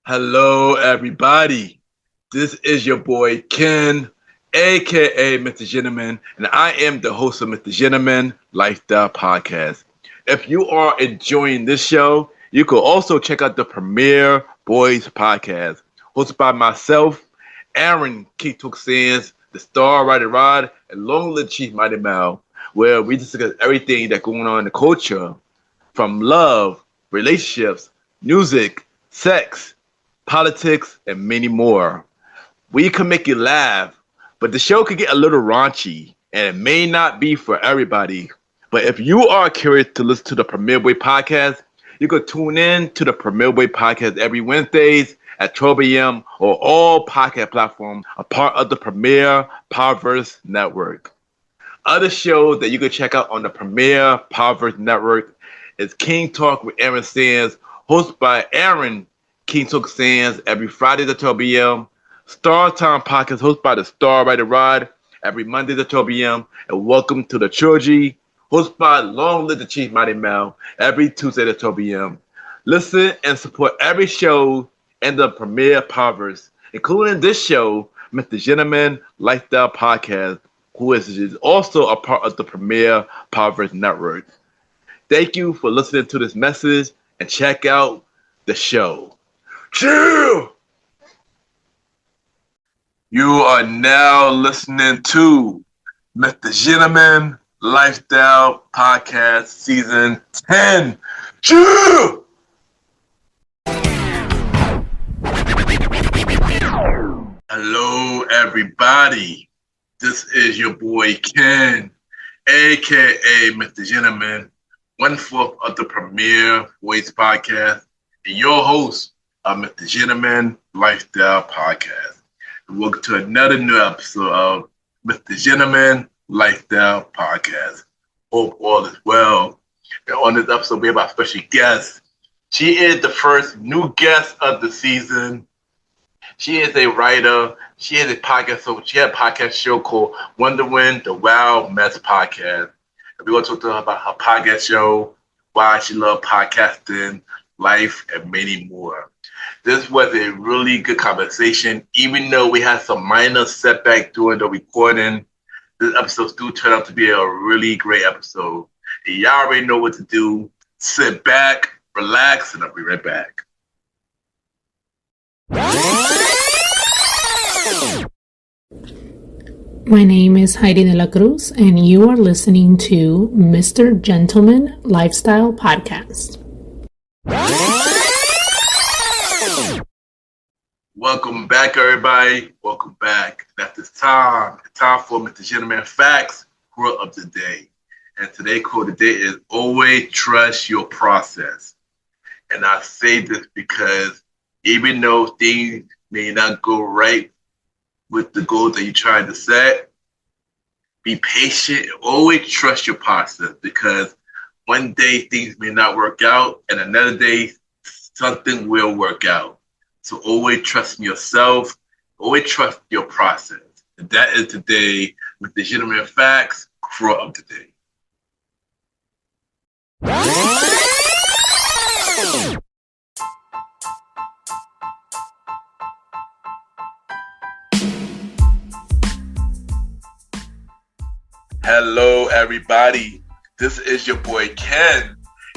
Hello, everybody. This is your boy Ken, aka Mr. Gentleman, and I am the host of Mr. Gentleman Lifestyle Podcast. If you are enjoying this show, you can also check out the Premier Boys Podcast, hosted by myself, Aaron Keatuk Sands, the Star Rider Rod, and Long Live Chief Mighty Mal, where we discuss everything that's going on in the culture, from love, relationships, music, sex, politics, and many more. We can make you laugh, but the show could get a little raunchy, and it may not be for everybody. But if you are curious to listen to the Premier Way podcast, you can tune in to the Premier Way podcast every Wednesdays at 12 a.m. or all podcast platforms, a part of the Premier Powerverse Network. Other shows that you can check out on the Premier Powerverse Network is King Talk with Aaron Sands, hosted by Aaron King Talk Sands every Friday at 12 p.m. Star Time Podcast hosted by the Star Rider Rod every Monday at 12 p.m. And Welcome to the Trilogy hosted by Long Live the Chief Mighty Mel every Tuesday at 12 p.m. Listen and support every show in the Premier Powerverse, including this show, Mr. Gentleman Lifestyle Podcast, who is also a part of the Premier Powerverse Network. Thank you for listening to this message and check out the show. Chill! You are now listening to Mr. Gentleman Lifestyle Podcast Season 10. Chill! Hello, everybody. This is your boy Ken, aka Mr. Gentleman, one-fourth of the Premier Voice Podcast, and your host of Mr. Gentleman Lifestyle Podcast. And welcome to another new episode of Mr. Gentleman Lifestyle Podcast. Hope all is well. And on this episode, we have our special guest. She is the first new guest of the season. She is a writer. She has a podcast. So she had a podcast show called Wondering the Wild Mess Podcast. And we're going to talk to her about her podcast show, why she loves podcasting, life, and many more. This was a really good conversation. Even though we had some minor setback during the recording, this episode still turned out to be a really great episode. And y'all already know what to do. Sit back, relax, and I'll be right back. My name is Heidi de la Cruz, and you are listening to Mr. Gentleman Lifestyle Podcast. Welcome back, everybody. Welcome back. At this time for Mr. Gentleman Facts Quote of the Day. And today's quote of the day is always trust your process. And I say this because even though things may not go right with the goals that you're trying to set, be patient. Always trust your process, because one day things may not work out and another day something will work out. So always trust in yourself. Always trust your process. And that is today with the Gentleman Facts Quote of the Day. Hello, everybody. This is your boy Ken,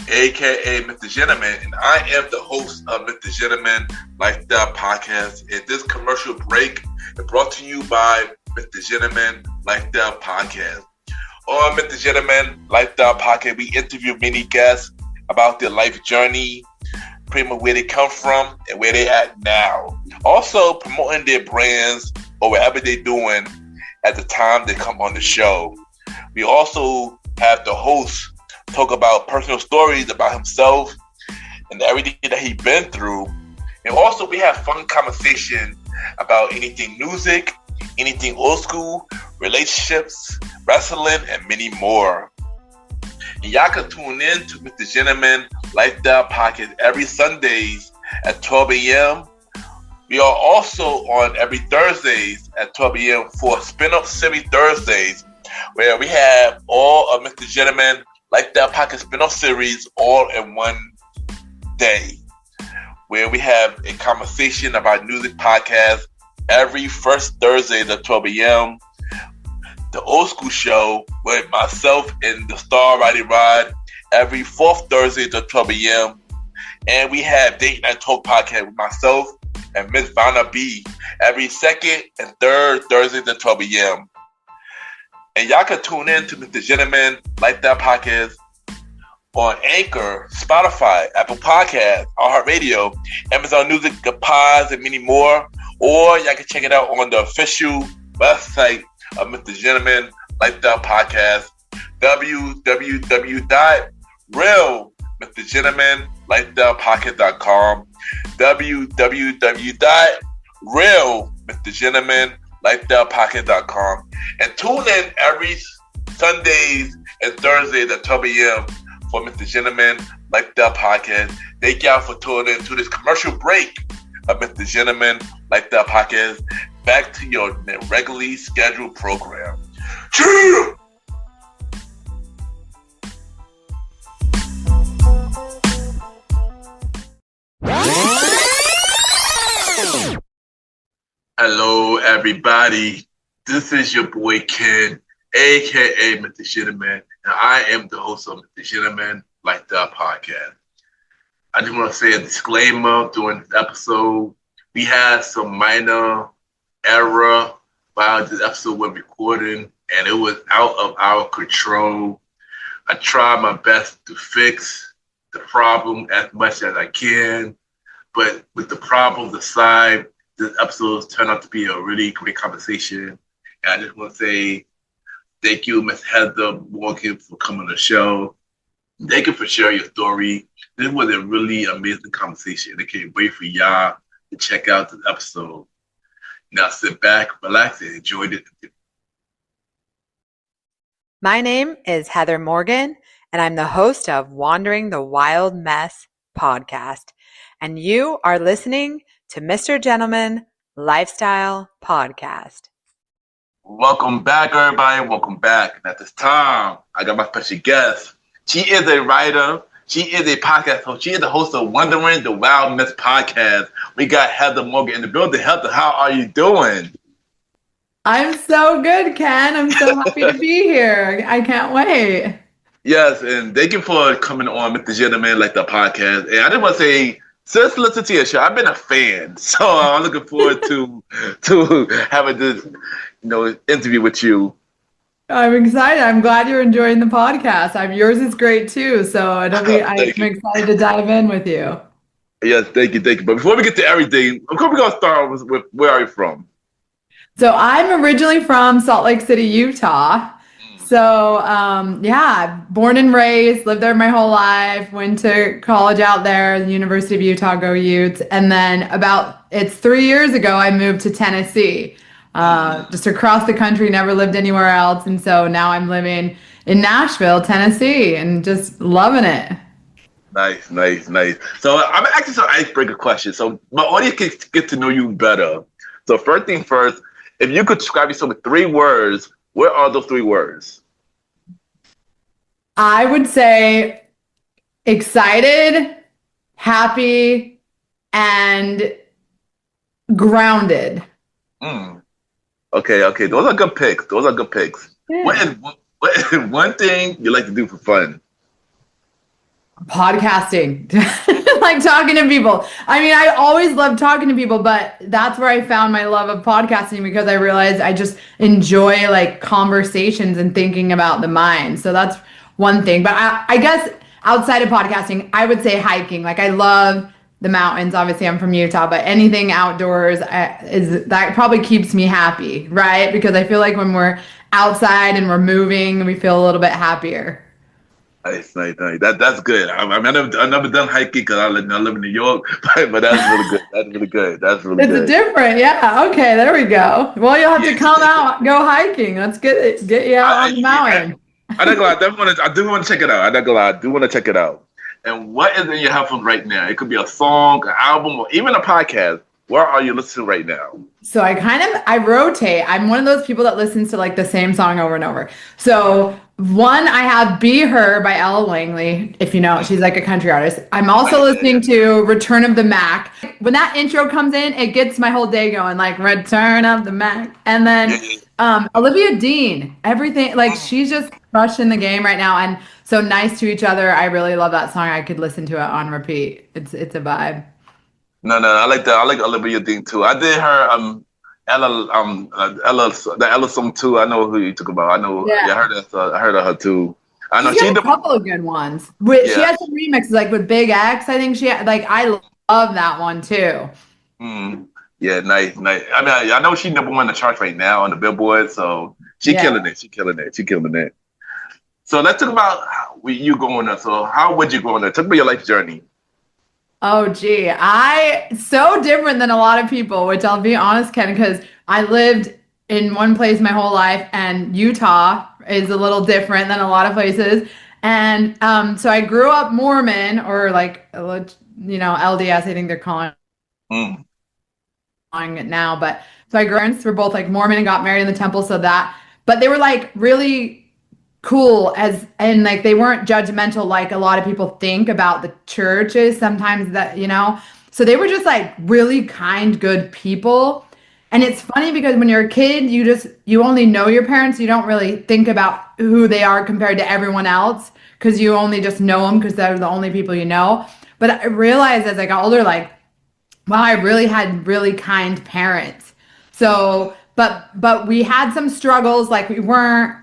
aka Mr. Gentleman, and I am the host of Mr. Gentleman Lifestyle Podcast. And this commercial break is brought to you by Mr. Gentleman Lifestyle Podcast. On Mr. Gentleman Lifestyle Podcast, we interview many guests about their life journey, pretty much where they come from and where they at now. Also promoting their brands or whatever they're doing at the time they come on the show. We also have the host talk about personal stories about himself and everything that he's been through. And also we have fun conversation about anything music, anything old school, relationships, wrestling, and many more. And y'all can tune in to Mr. Gentleman Lifestyle Podcast every Sundays at 12 a.m. We are also on every Thursdays at 12 a.m. for Spin-Off Series Thursdays, where we have all of Mr. Gentleman Lifestyle Podcast spin-off series all in one day. where we have a conversation about music podcast every first Thursday at 12 a.m. The Old School Show with myself and the Star Roddy Rod every fourth Thursday at 12 a.m. And we have Date Night Talk podcast with myself and Miss Vanna B every second and third Thursday at 12 a.m. And y'all can tune in to Mr. Gentleman Lifestyle Podcast on Anchor, Spotify, Apple Podcasts, iHeartRadio, Amazon Music, The Pods, and many more. Or y'all can check it out on the official website of Mr. Gentleman Lifestyle Podcast, www.realmrgentlemanlifestylepodcast.com, www.realmrgentlemanlifestylepodcast.com, and tune in every Sundays and Thursdays at 12 a.m. for Mr. Gentleman Lifestyle Podcast. Thank y'all for tuning in to this commercial break of Mr. Gentleman Lifestyle Podcast. Back to your regularly scheduled program. Cheer! Hello, everybody. This is your boy Ken, aka Mr. Gentleman, and I am the host of Mr. Gentleman Lifestyle Podcast. I just want to say a disclaimer during this episode. We had some minor error while this episode was recording, and it was out of our control. I tried my best to fix the problem as much as I can, but with the problems aside, this episode turned out to be a really great conversation. And I just want to say thank you, Ms. Heather Morgan, for coming on the show. Thank you for sharing your story. This was a really amazing conversation. I can't wait for y'all to check out this episode. Now sit back, relax, and enjoy this. My name is Heather Morgan, and I'm the host of Wandering the Wild Mess podcast. And you are listening to Mr. Gentleman Lifestyle Podcast. Welcome back, everybody. Welcome back. And at this time, I got my special guest. She is a writer. She is a podcast host. She is the host of Wandering the Wild Mess podcast. We got Heather Morgan in the building. Heather, how are you doing? I'm so good, Ken. I'm so happy to be here. I can't wait. Yes, and thank you for coming on Mr. Gentleman Like the podcast. And I just want to say, since listening to your show, I've been a fan. So I'm looking forward to having this, interview with you. I'm excited. I'm glad you're enjoying the podcast. Yours is great too. So I'm excited to dive in with you. Yes, thank you. But before we get to everything, of course, we're going to start with where are you from? So I'm originally from Salt Lake City, Utah. So born and raised, lived there my whole life, went to college out there, the University of Utah, go Utes. And then it's 3 years ago, I moved to Tennessee. Just across the country, never lived anywhere else. And so now I'm living in Nashville, Tennessee, and just loving it. Nice. So I'm asking some icebreaker questions. So my audience can get to know you better. So first thing first, if you could describe yourself with 3 words, what are those 3 words? I would say excited, happy, and grounded. Okay. Those are good picks. Yeah. What is one thing you like to do for fun? Podcasting. Like talking to people. I mean, I always loved talking to people, but that's where I found my love of podcasting because I realized I just enjoy like conversations and thinking about the mind. So that's one thing. But I guess outside of podcasting, I would say hiking. Like I love the mountains. Obviously, I'm from Utah, but anything outdoors that probably keeps me happy, right? Because I feel like when we're outside and we're moving, we feel a little bit happier. Nice. That's good. I've never done hiking because I live in New York, but that's really good. That's really good. It's different, yeah. Okay, there we go. Well, you'll have to come out, go hiking. Let's get you out on the mountain. I'm not gonna lie. I do want to check it out. I'm not gonna lie. I do want to check it out. And what is in your headphones right now? It could be a song, an album, or even a podcast. Where are you listening right now? So I rotate. I'm one of those people that listens to like the same song over and over. So One, I have Be Her by Ella Langley, if you know, she's like a country artist. I'm also listening to Return of the Mac. When that intro comes in, it gets my whole day going, like Return of the Mac. And then Olivia Dean, everything, like she's just crushing the game right now. And so Nice to Each Other. I really love that song. I could listen to it on repeat. It's a vibe. No, I like that. I like Olivia Dean too. I did her the Ella song too. I know who you talk about. I know. Yeah, I heard of her too. I know she had a couple of good ones. She had some remixes like with Big X. I think she had, like, I love that one too. Yeah, nice. I mean, I know she's number 1 in the charts right now on the Billboard, so she's killing it. So let's talk about you going up. So how would you go on there? Talk about your life journey. Oh, gee. So different than a lot of people, which I'll be honest, Ken, because I lived in one place my whole life, and Utah is a little different than a lot of places. And so I grew up Mormon, or like, LDS, I think they're calling it now. But so my parents were both like Mormon and got married in the temple, but they were like really cool and like they weren't judgmental like a lot of people think about the churches sometimes, that so they were just like really kind, good people. And it's funny because when you're a kid, you only know your parents. You don't really think about who they are compared to everyone else, because you only just know them because they're the only people you know. But I realized as I got older, like, wow, I really had really kind parents. So but we had some struggles, like we weren't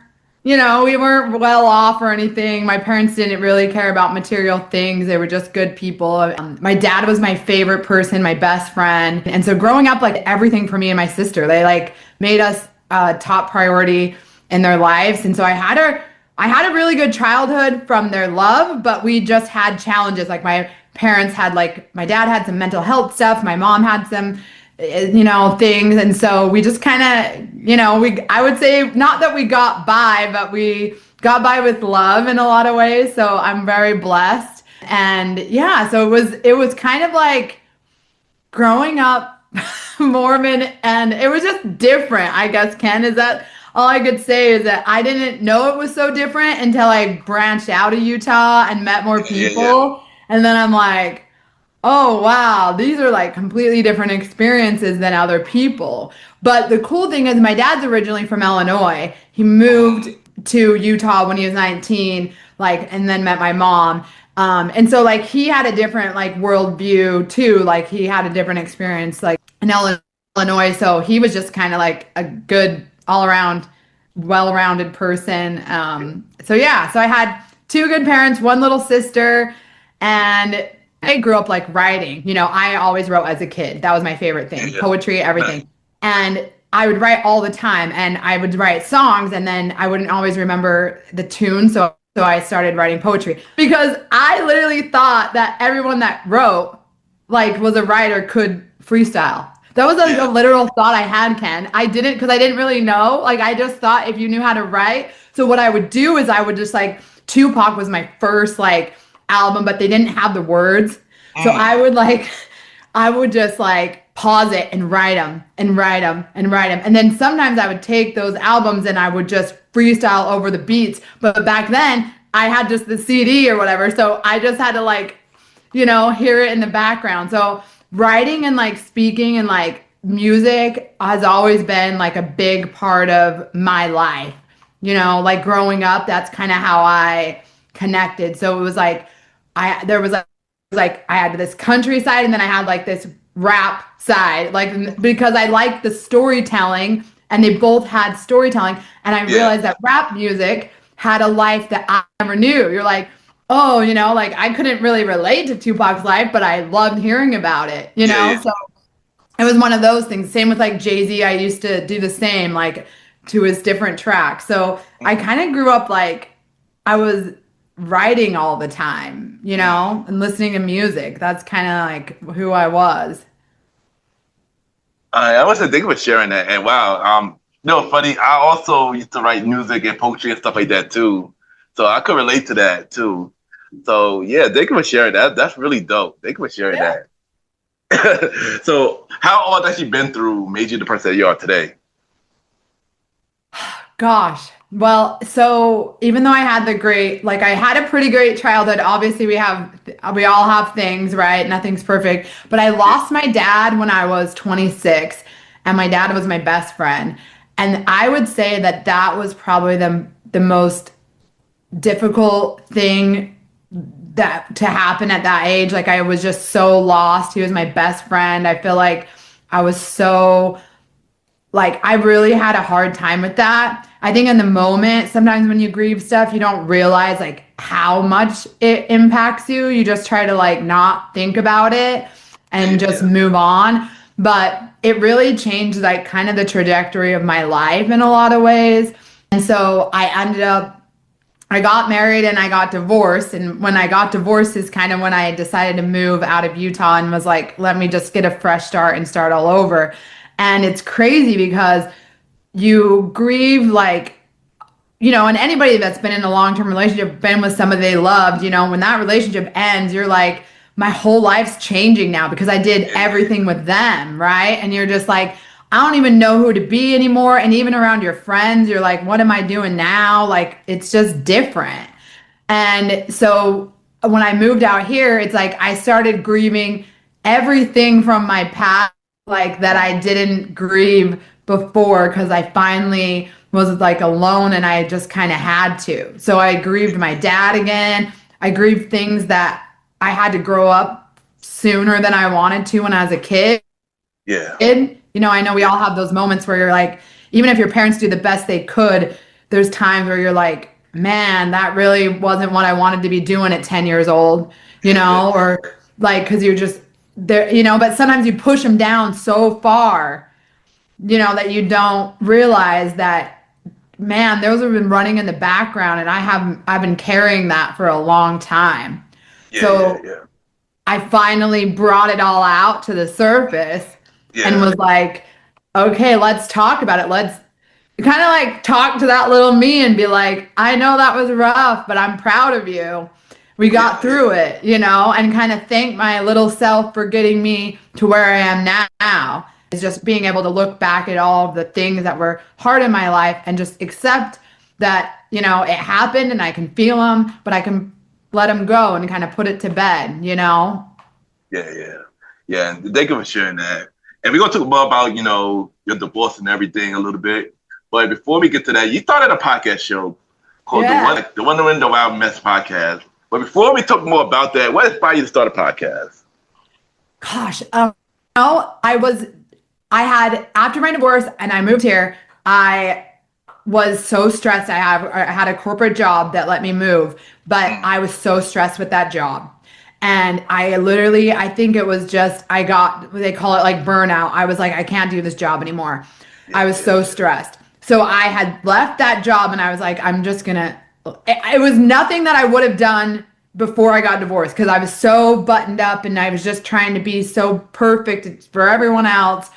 well off or anything. My parents didn't really care about material things. They were just good people. My dad was my favorite person, my best friend. And so growing up, like everything for me and my sister, they like made us top priority in their lives. And so I had a really good childhood from their love, but we just had challenges. Like my parents had, like, my dad had some mental health stuff. My mom had some things. And so we just kind of, I would say not that we got by, but we got by with love in a lot of ways. So I'm very blessed. And yeah, so it was kind of like growing up Mormon, and it was just different, I guess, Ken. Is that all I could say? Is that I didn't know it was so different until I branched out of Utah and met more people. Yeah. And then I'm like, oh, wow, these are like completely different experiences than other people. But the cool thing is my dad's originally from Illinois. He moved to Utah when he was 19, and then met my mom. And so like he had a different like worldview too. Like he had a different experience like in Illinois. So he was just kind of like a good all around, well-rounded person. So I had 2 good parents, 1 little sister, and I grew up like writing. I always wrote as a kid. That was my favorite thing. Poetry, everything. And I would write all the time, and I would write songs, and then I wouldn't always remember the tune. So I started writing poetry because I literally thought that everyone that wrote, like, was a writer could freestyle. That was a literal thought I had, Ken. I didn't, because I didn't really know. Like, I just thought if you knew how to write. So what I would do is I would just like, Tupac was my first like album, but they didn't have the words. So I would just like pause it and write them and write them and write them. And then sometimes I would take those albums and I would just freestyle over the beats. But back then I had just the CD or whatever. So I just had to like, hear it in the background. So writing and like speaking and like music has always been like a big part of my life. Like growing up, that's kind of how I connected. So it was like, I had this countryside, and then I had like this rap side, like, because I liked the storytelling, and they both had storytelling. And I realized that rap music had a life that I never knew. You're like, oh, like I couldn't really relate to Tupac's life, but I loved hearing about it, So it was one of those things. Same with like Jay-Z. I used to do the same, like to his different tracks. So I kind of grew up like I was writing all the time, and listening to music. That's kind of like who I was. I wasn't thinking of sharing that. And wow, funny. I also used to write music and poetry and stuff like that too. So I could relate to that too. So yeah, thank you for sharing that. That's really dope. Thank you for sharing that. So how all that you've been through made you the person that you are today? Gosh. Well, so even though I had I had a pretty great childhood, obviously we all have things, right? Nothing's perfect. But I lost my dad when I was 26, and my dad was my best friend. And I would say that that was probably the most difficult thing that to happen at that age. Like I was just so lost. He was my best friend. I feel like I was so like I really had a hard time with that. I think in the moment, sometimes when you grieve stuff, you don't realize like how much it impacts you. You just try to like not think about it and just move on. But it really changed like kind of the trajectory of my life in a lot of ways. And so I got married and I got divorced. And when I got divorced is kind of when I decided to move out of Utah and was like, let me just get a fresh start and start all over. And it's crazy because you grieve like, and anybody that's been in a long-term relationship, been with somebody they loved, when that relationship ends, you're like, my whole life's changing now because I did everything with them, right? And you're just like, I don't even know who to be anymore. And even around your friends, you're like, what am I doing now? Like, it's just different. And so when I moved out here, it's like I started grieving everything from my past, like that I didn't grieve before because I finally was like alone and I just kind of had to. So I grieved my dad again. I grieved things that I had to grow up sooner than I wanted to when I was a kid. Yeah. I know we all have those moments where you're like, even if your parents do the best they could, there's times where you're like, man, that really wasn't what I wanted to be doing at 10 years old, or like, cause you're just there, but sometimes you push them down so far, that you don't realize that, man, those have been running in the background and I've been carrying that for a long time. I finally brought it all out to the surface and was like, okay, let's talk about it. Let's kind of like talk to that little me and be like, I know that was rough, but I'm proud of you. We got through it, and kind of thank my little self for getting me to where I am now. It's just being able to look back at all of the things that were hard in my life and just accept that, it happened and I can feel them, but I can let them go and kind of put it to bed, Yeah. And thank you for sharing that. And we're going to talk more about, your divorce and everything a little bit. But before we get to that, you started a podcast show called the Wondering the Wild Mess Podcast. But before we talk more about that, what inspired you to start a podcast? Gosh, after my divorce and I moved here, I was so stressed. I had a corporate job that let me move, but I was so stressed with that job. And I think it was just, they call it like burnout. I was like, I can't do this job anymore. I was so stressed. So I had left that job and I was like, it was nothing that I would have done before I got divorced because I was so buttoned up and I was just trying to be so perfect for everyone else.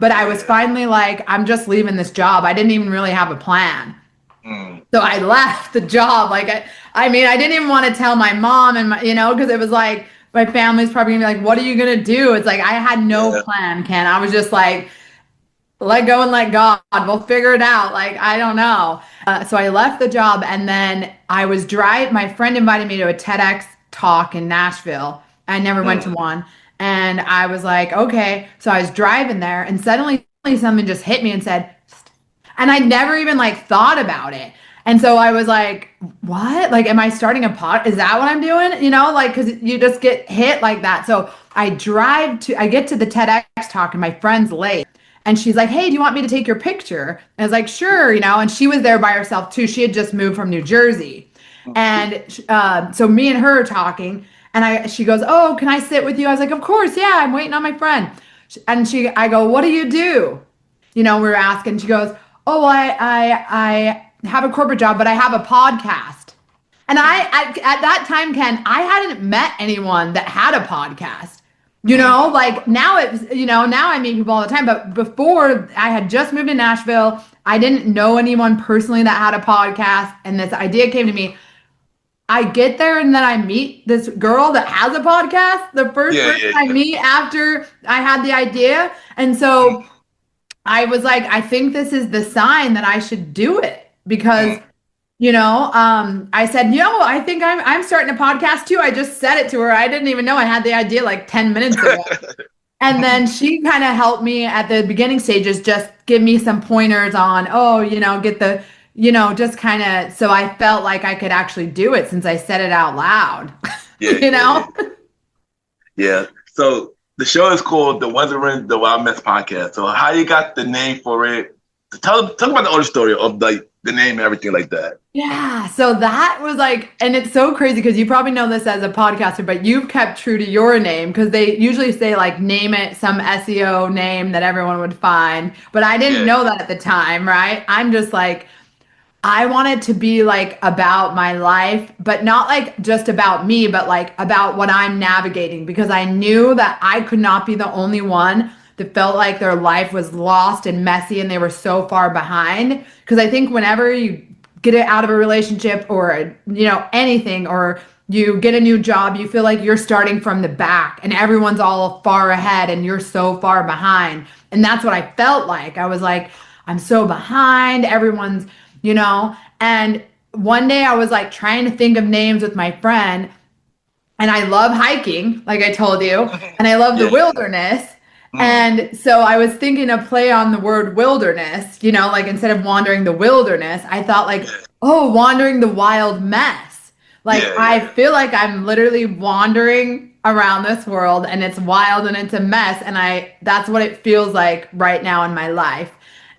But I was finally like, I'm just leaving this job. I didn't even really have a plan. So I left the job. Like, I didn't even want to tell my mom and because it was like, my family's probably gonna be like, what are you gonna do? It's like, I had no plan, Ken. I was just like, let go and let God. We'll figure it out. Like, I don't know. So I left the job and then I was my friend invited me to a TEDx talk in Nashville. I never went to one. And I was like, okay. So I was driving there and suddenly something just hit me and said, and I never even like thought about it. And so I was like, what? Like, am I starting a pod? Is that what I'm doing? Like, cause you just get hit like that. So I get to the TEDx talk and my friend's late. And she's like, hey, do you want me to take your picture? And I was like, sure, and she was there by herself too. She had just moved from New Jersey. And so me and her are talking and she goes, oh, can I sit with you? I was like, of course. Yeah, I'm waiting on my friend. And I go, what do you do? We were asking, she goes, oh, I have a corporate job, but I have a podcast. And at that time, Ken, I hadn't met anyone that had a podcast. Like now now I meet people all the time, but before I had just moved to Nashville, I didn't know anyone personally that had a podcast. And this idea came to me. I get there and then I meet this girl that has a podcast, the first person I meet after I had the idea. And so I was like, I think this is the sign that I should do it because, I said, I think I'm starting a podcast too. I just said it to her. I didn't even know I had the idea like 10 minutes ago. And then she kind of helped me at the beginning stages, just give me some pointers on, get the, just kind of, so I felt like I could actually do it since I said it out loud, Yeah. Yeah. So the show is called the Wondering the Wild Mess Podcast. So how you got the name for it? Talk about the origin story of like the name and everything like that. Yeah, so that was like, and it's so crazy because you probably know this as a podcaster, but you've kept true to your name because they usually say like name it some SEO name that everyone would find. But I didn't know that at the time, right? I'm just like, I wanted to be like about my life, but not like just about me, but like about what I'm navigating because I knew that I could not be the only one that felt like their life was lost and messy and they were so far behind. Because I think whenever you get it out of a relationship or, anything, or you get a new job, you feel like you're starting from the back and everyone's all far ahead and you're so far behind. And that's what I felt like. I was like, I'm so behind, everyone's, and one day I was like trying to think of names with my friend and I love hiking, like I told you, and I love the wilderness. And so I was thinking a play on the word wilderness, like instead of wandering the wilderness, I thought like, wandering the wild mess. Like I feel like I'm literally wandering around this world and it's wild and it's a mess. And that's what it feels like right now in my life.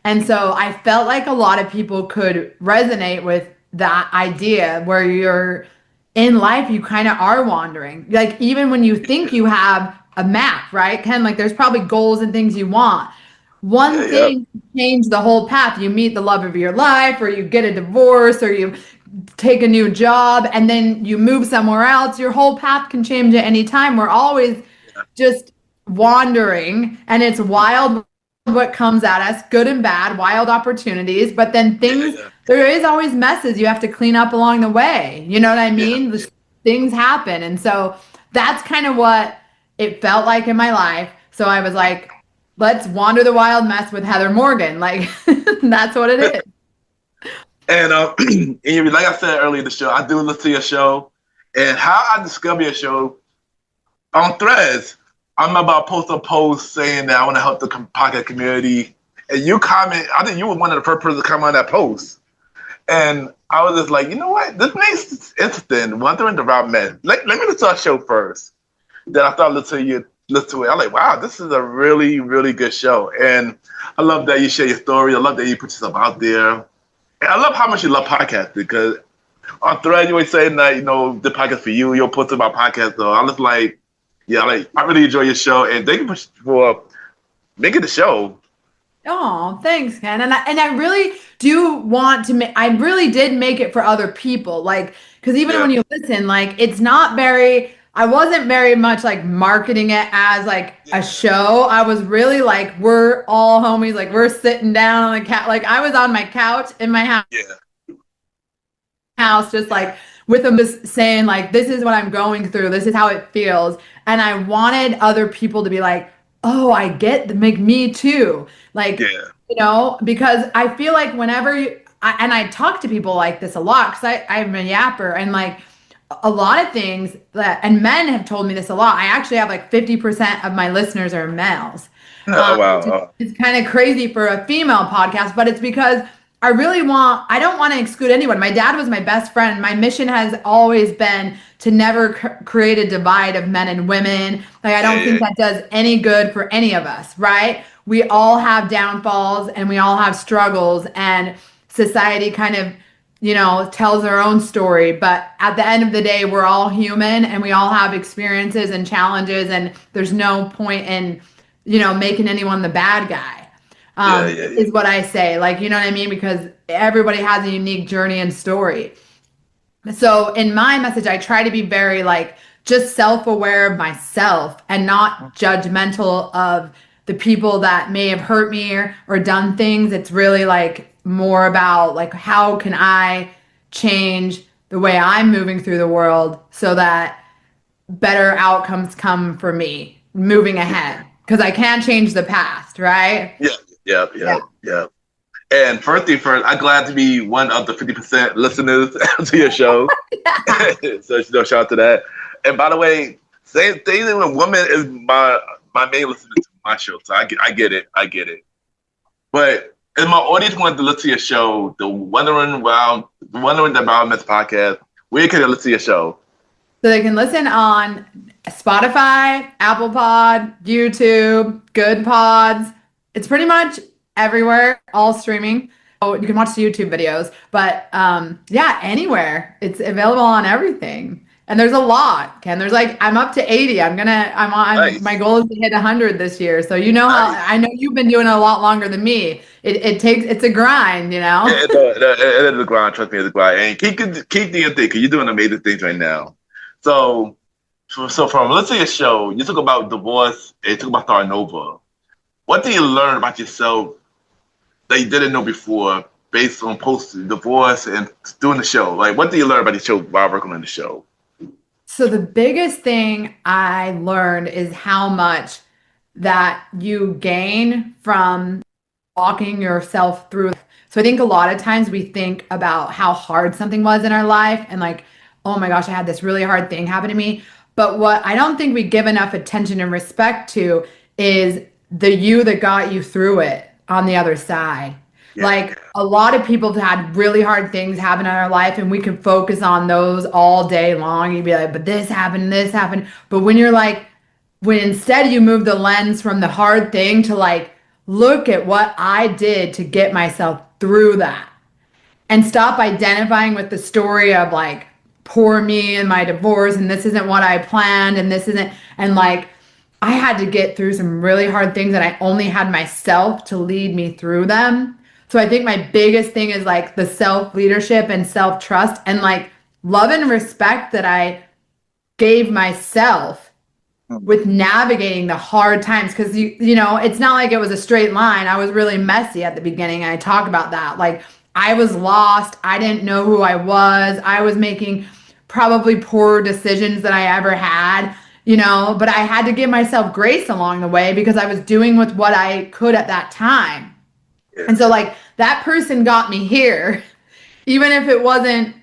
And so I felt like a lot of people could resonate with that idea where you're in life, you kind of are wandering. Like even when you think you have a map, right, Ken? Like there's probably goals and things you want. One thing can change the whole path. You meet the love of your life, or you get a divorce, or you take a new job, and then you move somewhere else. Your whole path can change at any time. We're always just wandering, and it's wild what comes at us, good and bad, wild opportunities. But then there is always messes you have to clean up along the way. You know what I mean? Things happen. And so that's kind of what it felt like in my life. So I was like, let's wander the wild mess with Heather Morgan. Like, that's what it is. And like I said earlier in the show, I do listen to your show. And how I discovered your show on Threads, I'm about to post a post saying that I want to help the podcast community. And you comment, I think you were one of the first person to comment on that post. And I was just like, you know what? This makes it interesting. Wondering the wild mess. Let me listen to our show first. Then I started listening to it. I'm like, wow, this is a really, really good show. And I love that you share your story. I love that you put yourself out there. And I love how much you love podcasting because on Thread, you always saying that, the podcast for you. You'll post about podcasts. So I was like, I really enjoy your show. And thank you for making the show. Oh, thanks, Ken. And I really do want to I really did make it for other people. Like, because even when you listen, like, it's not I wasn't very much like marketing it as like a show. I was really like, we're all homies. Like we're sitting down on the couch. Like I was on my couch in my house, just like with them just saying like, this is what I'm going through. This is how it feels. And I wanted other people to be like, oh, I get make me too. Like, because I feel like whenever I talk to people like this a lot because I'm a yapper and like, a lot of things and men have told me this a lot. I actually have like 50% of my listeners are males. Wow. It's kind of crazy for a female podcast, but it's because I don't want to exclude anyone. My dad was my best friend. My mission has always been to never create a divide of men and women. Like, I don't think that does any good for any of us, right? We all have downfalls and we all have struggles, and society kind of tells their own story. But at the end of the day, we're all human and we all have experiences and challenges, and there's no point in, making anyone the bad guy, is what I say. Like, you know what I mean? Because everybody has a unique journey and story. So in my message, I try to be very like just self-aware of myself and not judgmental of the people that may have hurt me or done things. It's really like more about like, how can I change the way I'm moving through the world so that better outcomes come for me moving ahead? Because I can't change the past, right? Yep. And first thing first, I'm glad to be one of the 50% listeners to your show. So shout out to that. And by the way, saying a woman is my main listener to my show, so I get it. But if my audience wanted to listen to your show, the Wondering About Mess podcast, where can they listen to your show? So they can listen on Spotify, Apple Pod, YouTube, Good Pods. It's pretty much everywhere, all streaming. Oh, you can watch the YouTube videos, but anywhere. It's available on everything. And there's a lot, Ken. There's I'm up to 80. I'm on nice. My goal is to hit 100 this year. So you know how I know you've been doing it a lot longer than me. It's a grind, you know. It is a grind. Trust me, it's a grind. And keep doing your thing, because you're doing amazing things right now. So from listening to your show, you talk about divorce and you talk about starting over. What did you learn about yourself that you didn't know before, based on post-divorce and doing the show? Like, what did you learn about the show while working on the show? So the biggest thing I learned is how much that you gain from walking yourself through. So I think a lot of times we think about how hard something was in our life and oh my gosh, I had this really hard thing happen to me. But what I don't think we give enough attention and respect to is the you that got you through it on the other side. Yeah. A lot of people have had really hard things happen in our life, and we can focus on those all day long. You'd be like, but this happened. But when you're when instead you move the lens from the hard thing to look at what I did to get myself through that, and stop identifying with the story of poor me and my divorce, and this isn't what I planned, and this isn't, and I had to get through some really hard things, and I only had myself to lead me through them. So I think my biggest thing is the self-leadership and self-trust and love and respect that I gave myself with navigating the hard times. Because, you know, it's not like it was a straight line. I was really messy at the beginning. And I talk about that. I was lost. I didn't know who I was. I was making probably poorer decisions than I ever had. You know, but I had to give myself grace along the way because I was doing with what I could at that time. Yeah. And so that person got me here, even if it wasn't,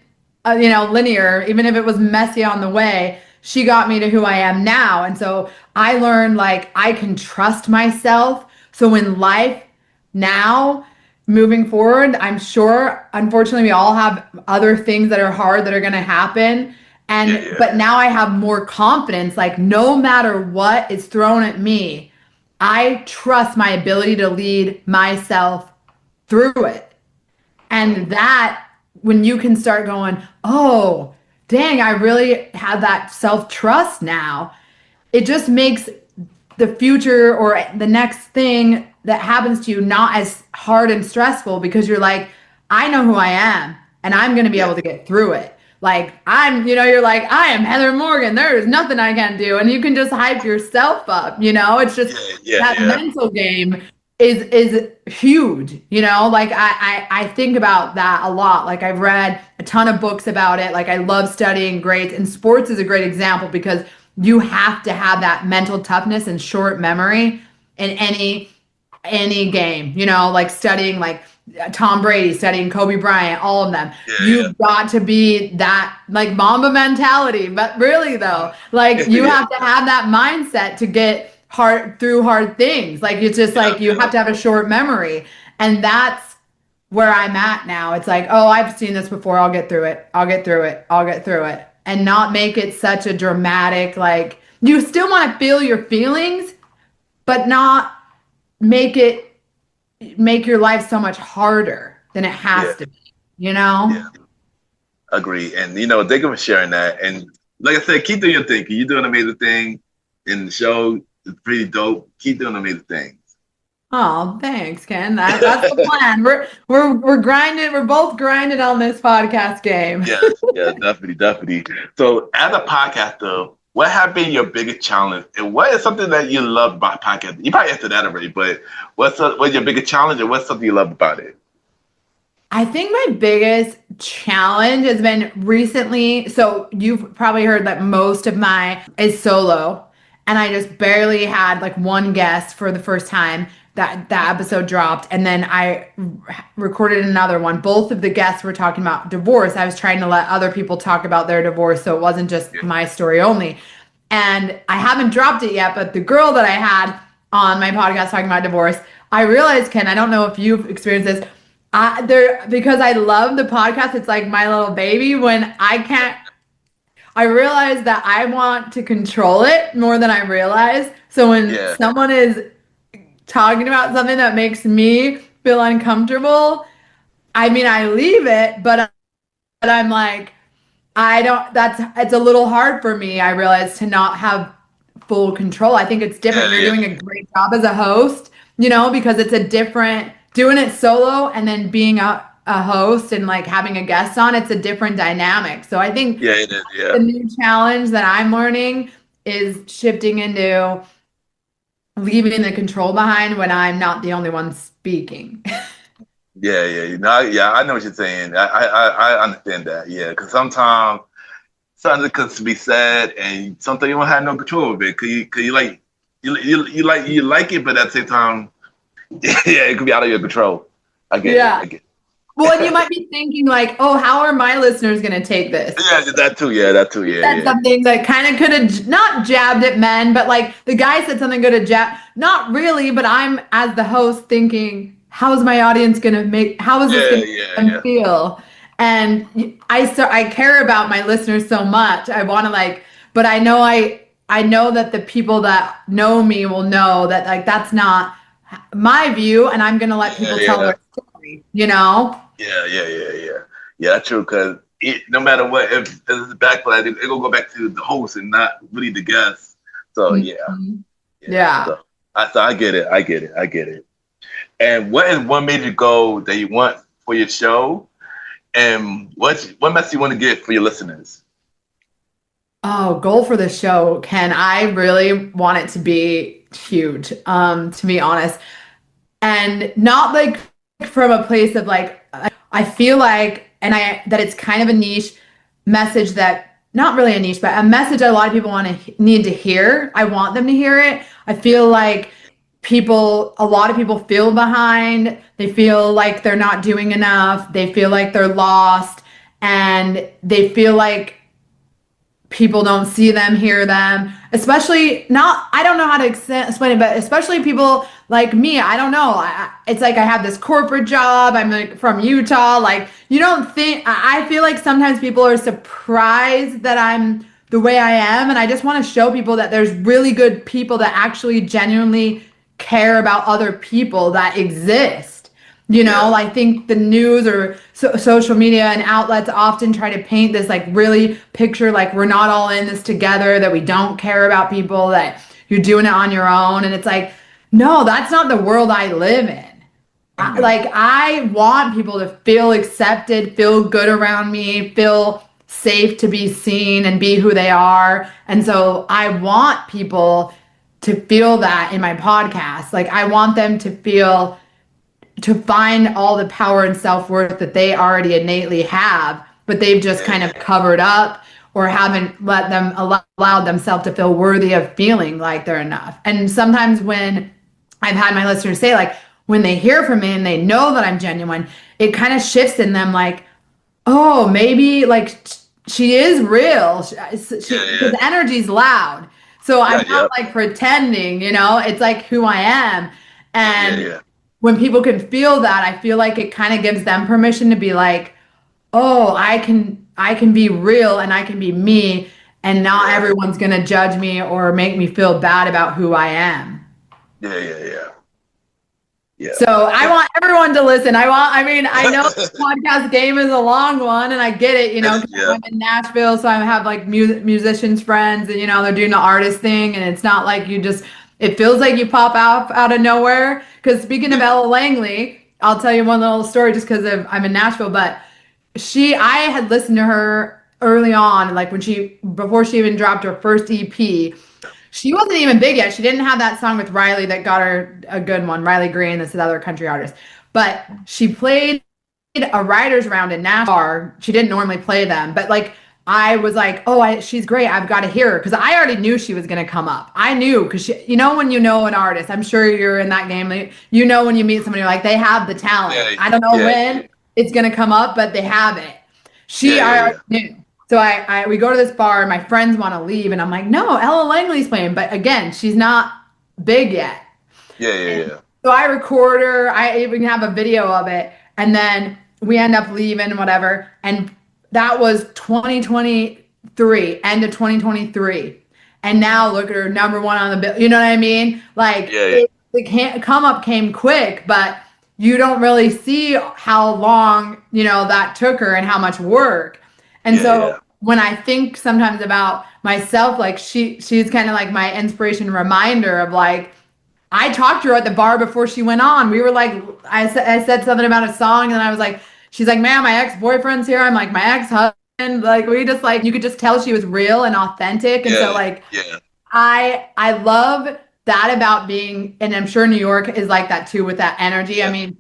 linear, even if it was messy on the way, she got me to who I am now. And so I learned I can trust myself. So in life now, moving forward, I'm sure, unfortunately, we all have other things that are hard that are going to happen. But now I have more confidence, no matter what is thrown at me, I trust my ability to lead myself through it. And that, when you can start going, oh, dang, I really have that self-trust now, it just makes the future or the next thing that happens to you not as hard and stressful, because you're I know who I am and I'm going to be able to get through it. I am Heather Morgan. There's nothing I can't do. And you can just hype yourself up, it's just that mental game is huge, I think about that a lot. I've read a ton of books about it. I love studying grades, and sports is a great example because you have to have that mental toughness and short memory in any game, studying Tom Brady, studying Kobe Bryant, all of them. You've got to be that Mamba mentality, but really though, you have to have that mindset to get through hard things. It's just you have to have a short memory. And that's where I'm at now. It's oh, I've seen this before. I'll get through it. And not make it such a dramatic, you still want to feel your feelings, but not make your life so much harder than it has to be, Yeah. Agree. And, thank you for sharing that. And like I said, keep doing your thing. You're doing an amazing thing. And the show is pretty dope. Keep doing amazing things. Oh, thanks, Ken. That's the plan. We're grinding. We're both grinding on this podcast game. Yeah, definitely. So as a podcaster, what has been your biggest challenge, and what is something that you love about podcasting? You probably answered that already, but what's your biggest challenge, and what's something you love about it? I think my biggest challenge has been recently. So you've probably heard that most of my is solo, and I just barely had like one guest for the first time. That episode dropped, and then I recorded another one. Both of the guests were talking about divorce. I was trying to let other people talk about their divorce, so it wasn't just my story only. And I haven't dropped it yet, but the girl that I had on my podcast talking about divorce, I realized, Ken, I don't know if you've experienced this, because I love the podcast, it's like my little baby. When I realize that I want to control it more than I realize. So when someone is talking about something that makes me feel uncomfortable, I mean, I leave it, but I'm like, it's a little hard for me, I realize, to not have full control. I think it's different. You're doing a great job as a host, because it's a different, doing it solo and then being a host and like having a guest on, it's a different dynamic. So I think it is, the new challenge that I'm learning is shifting into leaving the control behind when I'm not the only one speaking. I know what you're saying. I understand that. Yeah, because sometimes something could be said, and something you don't have no control of it. Cause you like it, but at the same time, it could be out of your control. I get it. Well, and you might be thinking like, oh, how are my listeners going to take this? Yeah, that too. That's something that kind of could have not jabbed at men, but like the guy said something good at jab. Not really, but I'm, as the host, thinking, how is my audience going to how is this going to make them feel? And I care about my listeners so much. I want to but I know that the people that know me will know that like that's not my view, and I'm going to let people tell their story, Yeah, that's true, because no matter what, if there's a backlash, it'll go back to the host and not really the guest. So So I get it. And what is one major goal that you want for your show, and what message you want to get for your listeners? Oh, goal for the show, Ken. I really want it to be huge, to be honest, and not like from a place of like, I feel like, that it's kind of a niche message, that not really a niche, but a message that a lot of people need to hear. I want them to hear it. I feel like a lot of people feel behind. They feel like they're not doing enough. They feel like they're lost, and they feel like people don't see them, hear them, I don't know how to explain it, but especially people like me. I don't know. It's like I have this corporate job. I'm like from Utah. Like, you don't think, I feel like sometimes people are surprised that I'm the way I am. And I just want to show people that there's really good people that actually genuinely care about other people that exist. I think the news or social media and outlets often try to paint this like really picture, like we're not all in this together, that we don't care about people, that you're doing it on your own. And it's like, no, that's not the world I live in. I want people to feel accepted, feel good around me, feel safe to be seen and be who they are. And so I want people to feel that in my podcast. Like, I want them to find all the power and self-worth that they already innately have, but they've just kind of covered up or haven't allowed themselves to feel worthy of feeling like they're enough. And sometimes when I've had my listeners say, like, when they hear from me and they know that I'm genuine, it kind of shifts in them, like, oh, maybe like she is real. The energy's loud. So I'm not like pretending, it's like who I am. And when people can feel that, I feel like it kind of gives them permission to be like, oh, I can be real and I can be me, and not everyone's going to judge me or make me feel bad about who I am. Yeah. So I want everyone to listen. I know the podcast game is a long one, and I get it, I'm in Nashville, so I have like musicians friends, and they're doing the artist thing, and it's not like it feels like you pop out of nowhere. Because speaking of Ella Langley, I'll tell you one little story just because I'm in Nashville, but I had listened to her early on, like before she even dropped her first EP. She wasn't even big yet. She didn't have that song with Riley that got her a good one, Riley Green, this other country artist. But she played a writer's round in Nashville. She didn't normally play them, but like I was like, oh, she's great. I've got to hear her. Because I already knew she was going to come up. I knew because when you know an artist, I'm sure you're in that game. Like, when you meet somebody, you're like, they have the talent. Yeah, I don't know yeah, when it's going to come up, but they have it. I already knew. So we go to this bar and my friends want to leave. And I'm like, no, Ella Langley's playing. But again, she's not big yet. Yeah. So I record her. I even have a video of it. And then we end up leaving, whatever. And that was 2023, end of 2023. And now look at her, number one on the bill. You know what I mean? Like, the come up came quick, but you don't really see how long, that took her and how much work. And when I think sometimes about myself, like she's kind of like my inspiration reminder of like, I talked to her at the bar before she went on. We were like, I said something about a song and I was like, she's like, man, my ex-boyfriend's here. I'm like, my ex-husband. Like, we just like, you could just tell she was real and authentic. And so like, I love that about being, and I'm sure New York is like that too with that energy. Yeah. I mean,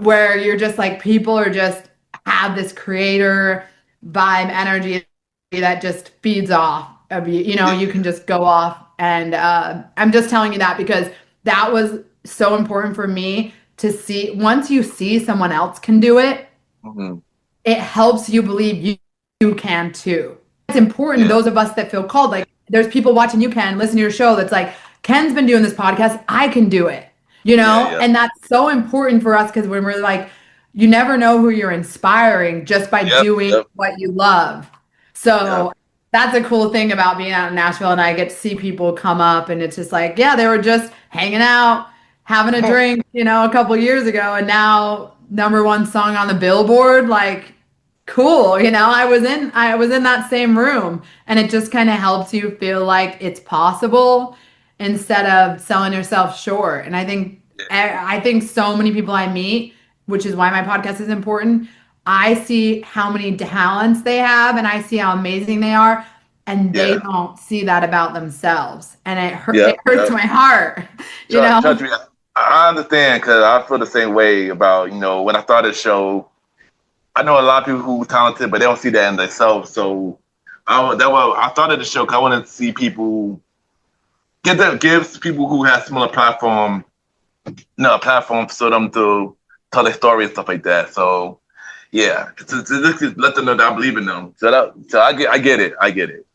where you're just like, people are just have this creator vibe energy that just feeds off of you. You can just go off. And I'm just telling you that because that was so important for me to see. Once you see someone else can do it, it helps you believe you can too. It's important to those of us that feel called. Like there's people watching you can listen to your show that's like, Ken's been doing this podcast. I can do it, And that's so important for us because when we're like, you never know who you're inspiring just by doing what you love. So that's a cool thing about being out in Nashville, and I get to see people come up and it's just like, they were just hanging out, having a drink, a couple years ago, and now number one song on the Billboard, like cool, I was in that same room, and it just kind of helps you feel like it's possible instead of selling yourself short. And I think so many people I meet, which is why my podcast is important, I see how many talents they have and I see how amazing they are, and they don't see that about themselves. And it hurts my heart. Trust me, I understand because I feel the same way about, when I started the show, I know a lot of people who are talented, but they don't see that in themselves. So I started the show because I wanted to see people, give people who have similar platform, a platform for them to tell their story and stuff like that. So, to let them know that I believe in them. So I get it.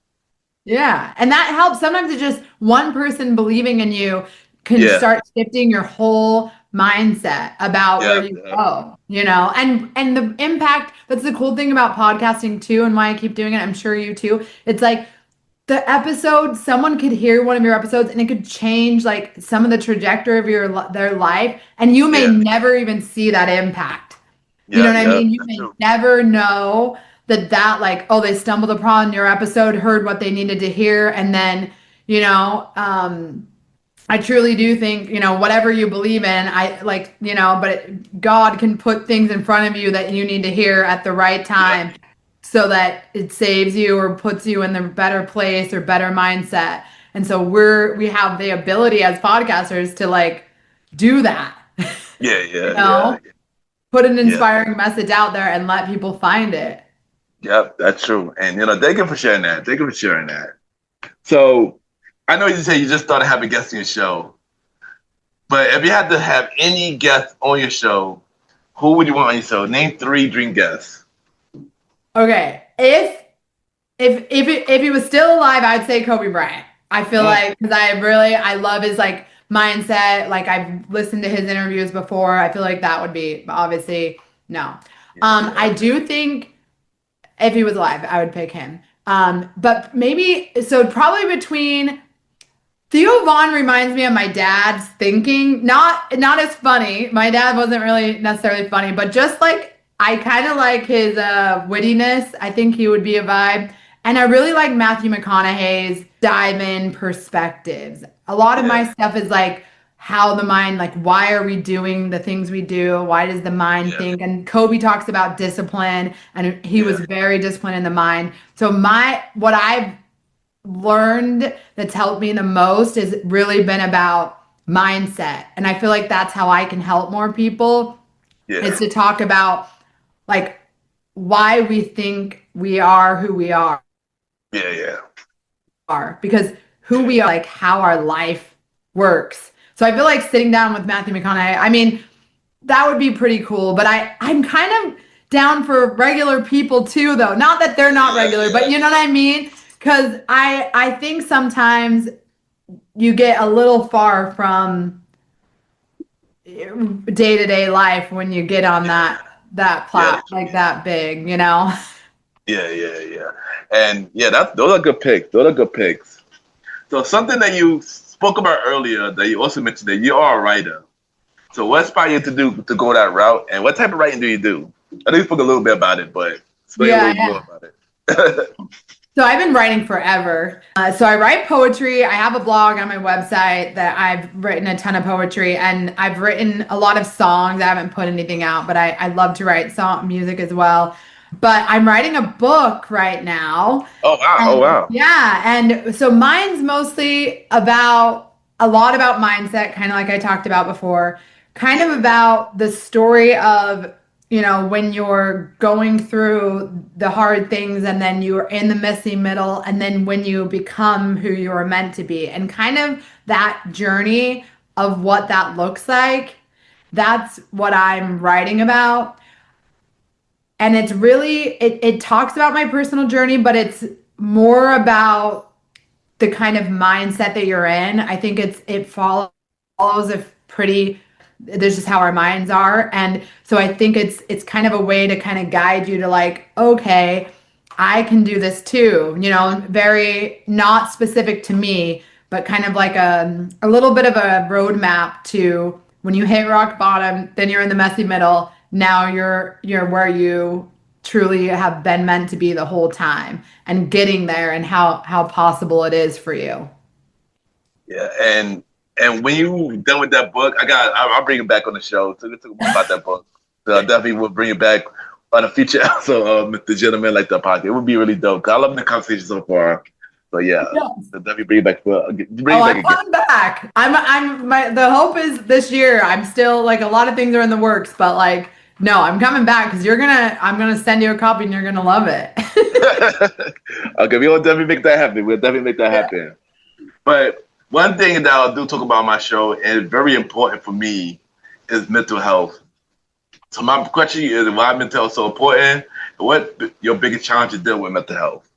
Yeah, and that helps. Sometimes it's just one person believing in you can start shifting your whole mindset about where you go, and the impact. That's the cool thing about podcasting too, and why I keep doing it. I'm sure you too. It's like the episode, someone could hear one of your episodes and it could change like some of the trajectory of their life, and you may never even see that impact. You know what I mean? You may never know that like, oh, they stumbled upon your episode, heard what they needed to hear, and then, I truly do think, whatever you believe in, but God can put things in front of you that you need to hear at the right time so that it saves you or puts you in the better place or better mindset. And so we have the ability as podcasters to like do that. Put an inspiring message out there and let people find it. Yep, that's true. And, thank you for sharing that. So I know you say you just started having guests on your show, but if you had to have any guests on your show, who would you want on your show? Name 3 dream guests. Okay. If he was still alive, I'd say Kobe Bryant. I feel like, because I love his like mindset. Like I've listened to his interviews before. I feel like that would be, obviously, no. I do think if he was alive, I would pick him. But maybe, so probably between Theo Von reminds me of my dad's thinking. Not as funny. My dad wasn't really necessarily funny, but just like, I kind of like his wittiness. I think he would be a vibe. And I really like Matthew McConaughey's dive-in perspectives. A lot of my stuff is like how the mind, like why are we doing the things we do? Why does the mind think? And Kobe talks about discipline, and he was very disciplined in the mind. So what I've learned that's helped me the most has really been about mindset. And I feel like that's how I can help more people, is to talk about like why we think we are who we are. Yeah. Because who we are, like how our life works. So I feel like sitting down with Matthew McConaughey, I mean, that would be pretty cool. But I'm kind of down for regular people too, though. Not that they're not regular, but you know what I mean? Because I think sometimes you get a little far from day-to-day life when you get on that plat like that big, you know? Yeah. And those are good picks. So something that you spoke about earlier that you also mentioned that you are a writer. So what inspired you to go that route, and what type of writing do you do? I know you spoke a little bit about it, but explain a little more about it. So I've been writing forever. So I write poetry. I have a blog on my website that I've written a ton of poetry, and I've written a lot of songs. I haven't put anything out, but I love to write music as well. But I'm writing a book right now. Oh, wow. Yeah. And so mine's mostly about a lot about mindset, kind of like I talked about before, kind of about the story of, you know, when you're going through the hard things and then you're in the messy middle, and then when you become who you were meant to be, and kind of that journey of what that looks like. That's what I'm writing about. And it's really, it talks about my personal journey, but it's more about the kind of mindset that you're in. I think it follows a pretty, there's just how our minds are. And so I think it's kind of a way to kind of guide you to like, okay, I can do this too, you know, very not specific to me, but kind of like a little bit of a roadmap to when you hit rock bottom, then you're in the messy middle. Now you're where you truly have been meant to be the whole time, and getting there, and how possible it is for you. Yeah, and when you done with that book, I'll bring it back on the show to talk more about that book. So I definitely will bring it back on a future episode of Mr. Gentleman Like That podcast. It would be really dope. I love the conversation so far. So yeah, so definitely bring it back. I'm coming back. The hope is this year. I'm still like, a lot of things are in the works, but like, no, I'm coming back because I'm gonna send you a copy and you're gonna love it. Okay, we'll definitely make that happen. But one thing that I do talk about on my show, and very important for me, is mental health. So my question is, why mental health is so important? And what your biggest challenge is dealing with mental health?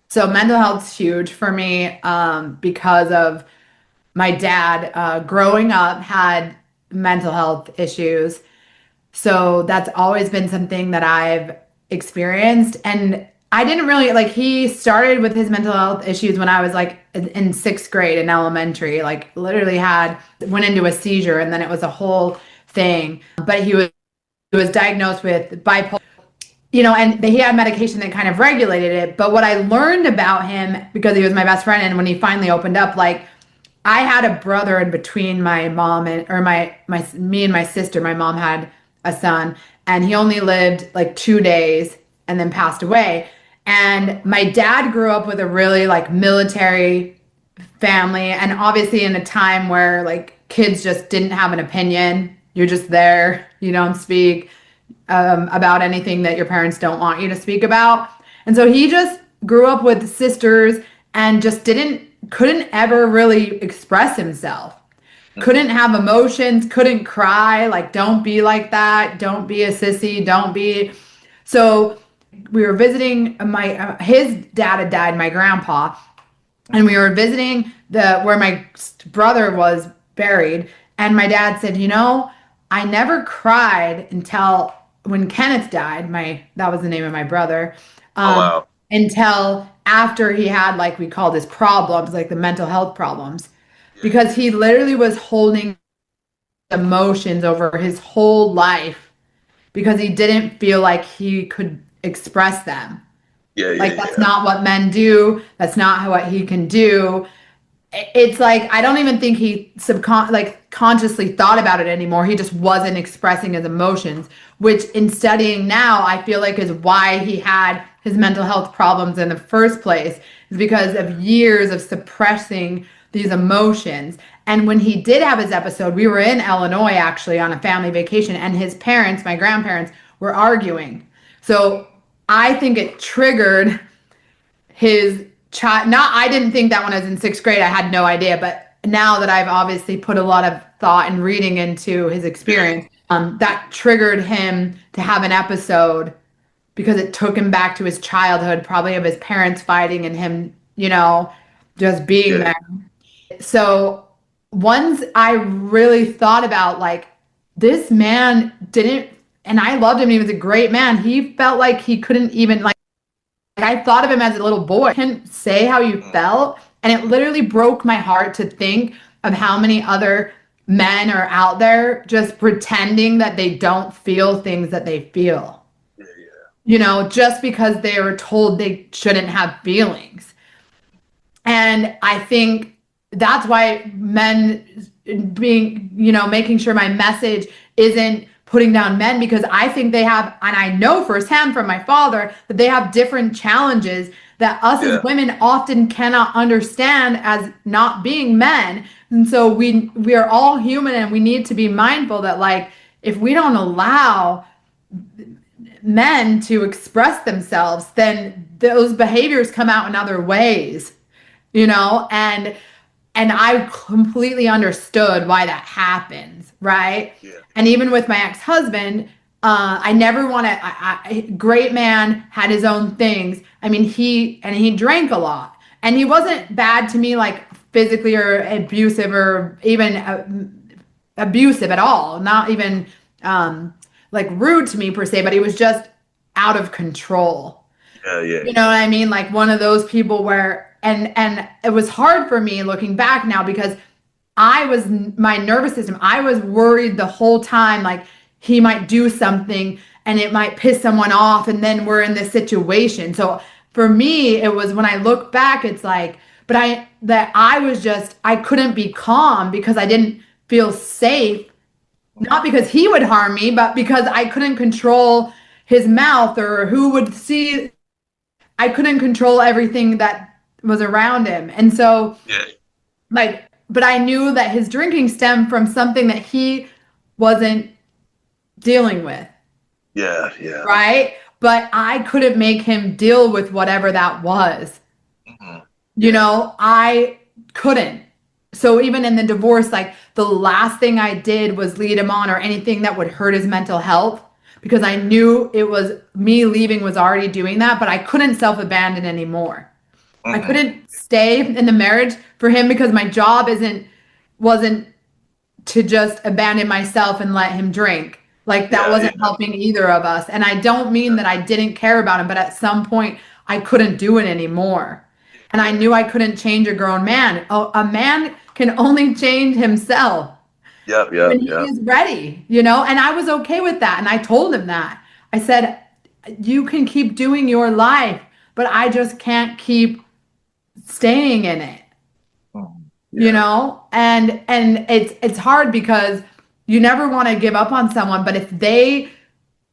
So mental health's huge for me because of my dad growing up had mental health issues. So that's always been something that I've experienced. And I didn't really, like, he started with his mental health issues when I was like in 6th grade in elementary, like literally went into a seizure, and then it was a whole thing. But he was diagnosed with bipolar, you know, and he had medication that kind of regulated it. But what I learned about him, because he was my best friend, and when he finally opened up, like, I had a brother in between my mom me and my sister. My mom had a son, and he only lived like 2 days and then passed away. And my dad grew up with a really like military family, and obviously in a time where like kids just didn't have an opinion. You're just there, you don't speak about anything that your parents don't want you to speak about. And so he just grew up with sisters and just couldn't ever really express himself. Couldn't have emotions, couldn't cry, like, don't be like that, don't be a sissy, don't be. So we were visiting his dad had died, my grandpa, and we were visiting where my brother was buried, and my dad said, you know, I never cried until when Kenneth died, that was the name of my brother, wow. Until after he had, like, we called his problems, like the mental health problems. Because he literally was holding emotions over his whole life because he didn't feel like he could express them. That's not what men do. That's not what he can do. It's like, I don't even think he consciously thought about it anymore. He just wasn't expressing his emotions, which in studying now, I feel like is why he had his mental health problems in the first place, is because of years of suppressing these emotions. And when he did have his episode, we were in Illinois actually on a family vacation, and his parents, my grandparents, were arguing. So I think it triggered his child. I didn't think that when I was in 6th grade. I had no idea. But now that I've obviously put a lot of thought and reading into his experience, that triggered him to have an episode because it took him back to his childhood, probably of his parents fighting and him, just being there. So once I really thought about like, this man didn't, and I loved him, he was a great man. He felt like he couldn't even like I thought of him as a little boy. Couldn't say how you felt. And it literally broke my heart to think of how many other men are out there just pretending that they don't feel things that they feel. Just because they were told they shouldn't have feelings. And I think that's why men being, making sure my message isn't putting down men, because I think they have, and I know firsthand from my father, that they have different challenges that us as women often cannot understand as not being men. And so we are all human, and we need to be mindful that like, if we don't allow men to express themselves, then those behaviors come out in other ways, and I completely understood why that happens, right? Yeah. And even with my ex-husband, I never want to, great man, had his own things. I mean, he drank a lot, and he wasn't bad to me, like physically or abusive or even abusive at all. Not even like rude to me per se, but he was just out of control. Yeah. You know what I mean? Like one of those people where, and it was hard for me looking back now, because my nervous system, I was worried the whole time, like he might do something and it might piss someone off, and then we're in this situation. So for me, it was, when I look back, it's like, I couldn't be calm because I didn't feel safe, not because he would harm me, but because I couldn't control his mouth or who would see. I couldn't control everything that was around him. And so but I knew that his drinking stemmed from something that he wasn't dealing with. Yeah. Right? But I couldn't make him deal with whatever that was. I couldn't. So even in the divorce, like the last thing I did was lead him on or anything that would hurt his mental health, because I knew it was me leaving was already doing that, but I couldn't self-abandon anymore. I couldn't stay in the marriage for him because my job wasn't to just abandon myself and let him drink. Like that wasn't helping either of us. And I don't mean that I didn't care about him, but at some point I couldn't do it anymore. And I knew I couldn't change a grown man. A man can only change himself. When he is ready, and I was okay with that. And I told him that. I said, you can keep doing your life, but I just can't keep staying in it. And it's hard because you never want to give up on someone, but if they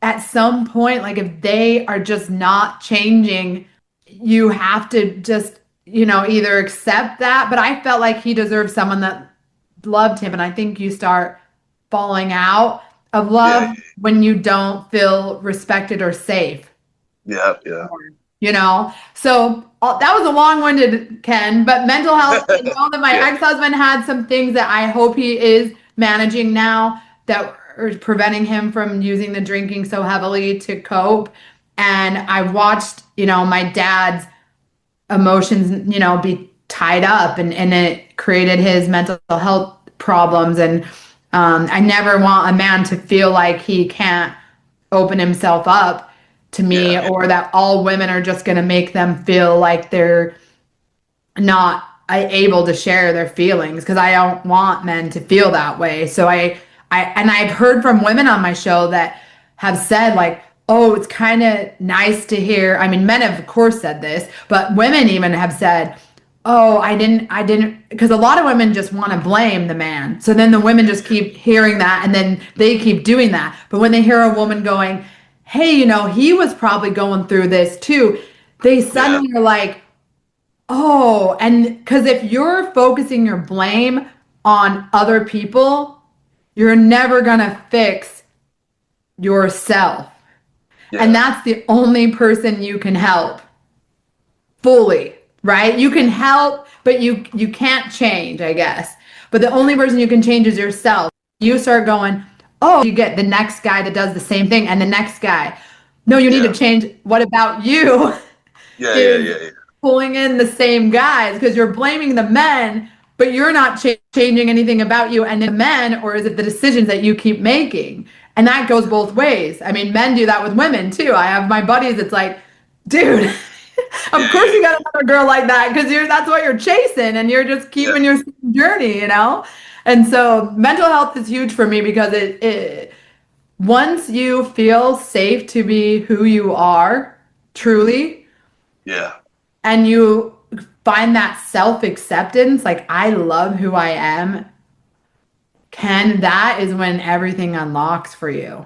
at some point, like if they are just not changing, you have to just, either accept that. But I felt like he deserved someone that loved him. And I think you start falling out of love when you don't feel respected or safe. So that was a long-winded Ken, but mental health, I know that my ex-husband had some things that I hope he is managing now that are preventing him from using the drinking so heavily to cope. And I watched, my dad's emotions, be tied up, and it created his mental health problems. And I never want a man to feel like he can't open himself up to me, or that all women are just going to make them feel like they're not able to share their feelings, because I don't want men to feel that way. So I've heard from women on my show that have said like, oh, it's kind of nice to hear. I mean, men have of course said this, but women even have said, oh, I didn't, because a lot of women just want to blame the man. So then the women just keep hearing that, and then they keep doing that. But when they hear a woman going, hey, he was probably going through this too, they suddenly are like, oh, and because if you're focusing your blame on other people, you're never going to fix yourself. Yeah. And that's the only person you can help fully, right? You can help, but you can't change, I guess. But the only person you can change is yourself. You start going, oh, you get the next guy that does the same thing and the next guy. No, you need to change. What about you? Yeah. Pulling in the same guys because you're blaming the men, but you're not changing anything about you and the men, or is it the decisions that you keep making? And that goes both ways. I mean, men do that with women too. I have my buddies. It's like, dude, of course you got another girl like that because that's what you're chasing and you're just keeping your journey, you know? And so mental health is huge for me because it once you feel safe to be who you are truly, and you find that self-acceptance, like I love who I am, Ken, that is when everything unlocks for you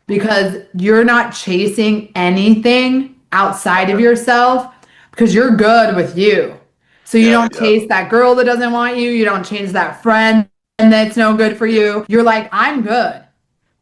because you're not chasing anything outside of yourself because you're good with you. So you don't chase that girl that doesn't want you. You don't chase that friend that's no good for you. You're like, I'm good.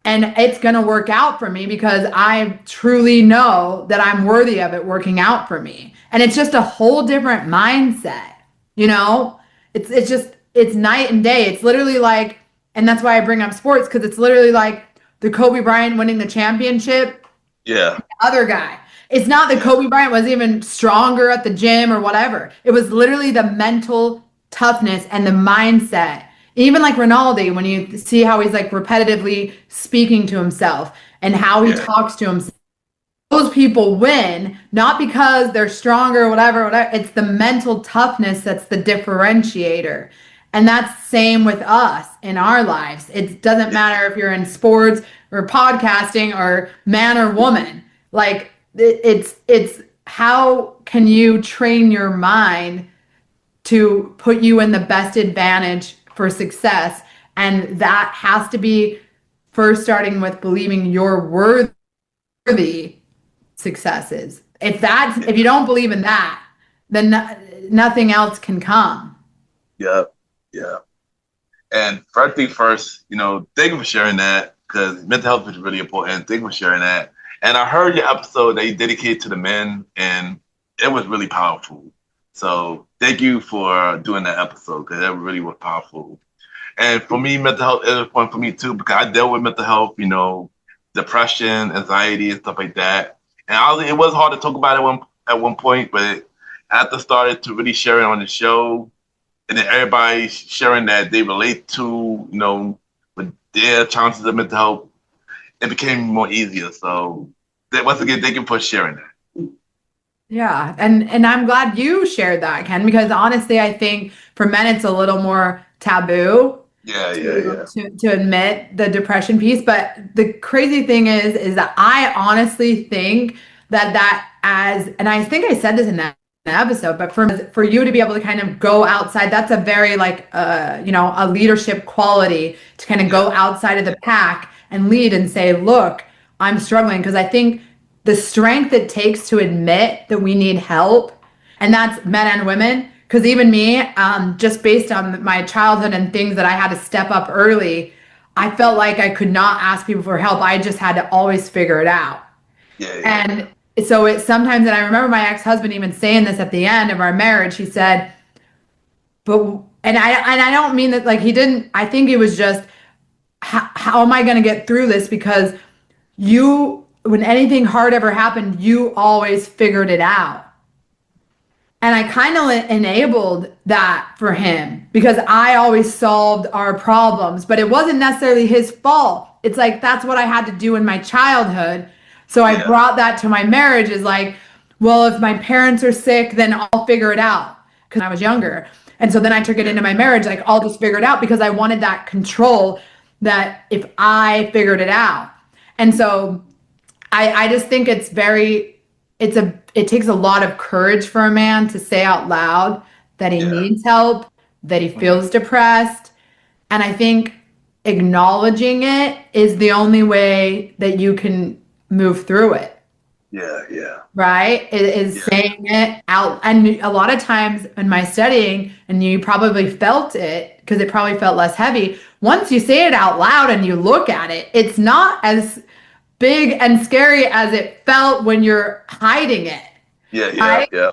And it's going to work out for me because I truly know that I'm worthy of it working out for me. And it's just a whole different mindset, you know? It's night and day. It's literally like, and that's why I bring up sports because it's literally like the Kobe Bryant winning the championship. Yeah. The other guy. It's not that Kobe Bryant was even stronger at the gym or whatever. It was literally the mental toughness and the mindset. Even like Ronaldo, when you see how he's like repetitively speaking to himself and how he talks to himself, those people win, not because they're stronger or whatever. It's the mental toughness that's the differentiator. And that's same with us in our lives. It doesn't matter if you're in sports or podcasting or man or woman. Like it's how can you train your mind to put you in the best advantage for success? And that has to be first starting with believing you're worthy successes. If you don't believe in that, then nothing else can come. Yeah. And first thing first, thank you for sharing that because mental health is really important. Thank you for sharing that. And I heard your episode that you dedicated to the men, and it was really powerful. So thank you for doing that episode because that really was powerful. And for me, mental health is important for me too because I dealt with mental health, depression, anxiety, and stuff like that. And it was hard to talk about it at one point, but after I started to really share it on the show, and then everybody sharing that they relate to, with their challenges of mental health, it became more easier. So once again, thank you for sharing that. Yeah. And I'm glad you shared that, Ken, because honestly, I think for men, it's a little more taboo. To admit the depression piece. But the crazy thing is that I honestly think that and I think I said this in that episode, but for you to be able to kind of go outside, that's a very like, a leadership quality to kind of go outside of the pack and lead and say, look, I'm struggling. Because I think the strength it takes to admit that we need help, and that's men and women. Because even me, just based on my childhood and things that I had to step up early, I felt like I could not ask people for help. I just had to always figure it out. And so sometimes, and I remember my ex-husband even saying this at the end of our marriage, he said, and I don't mean that like he didn't, I think it was just, how am I going to get through this? Because when anything hard ever happened, you always figured it out. And I kind of enabled that for him because I always solved our problems, but it wasn't necessarily his fault. It's like, that's what I had to do in my childhood. So I brought that to my marriage is like, well, if my parents are sick, then I'll figure it out because I was younger. And so then I took it into my marriage, like I'll just figure it out because I wanted that control that if I figured it out. And so I just think it takes a lot of courage for a man to say out loud that he needs help, that he feels depressed. And I think acknowledging it is the only way that you can move through it. Right? It is saying it out. And a lot of times in my studying, and you probably felt it because it probably felt less heavy. Once you say it out loud and you look at it, it's not as big and scary as it felt when you're hiding it. Yeah.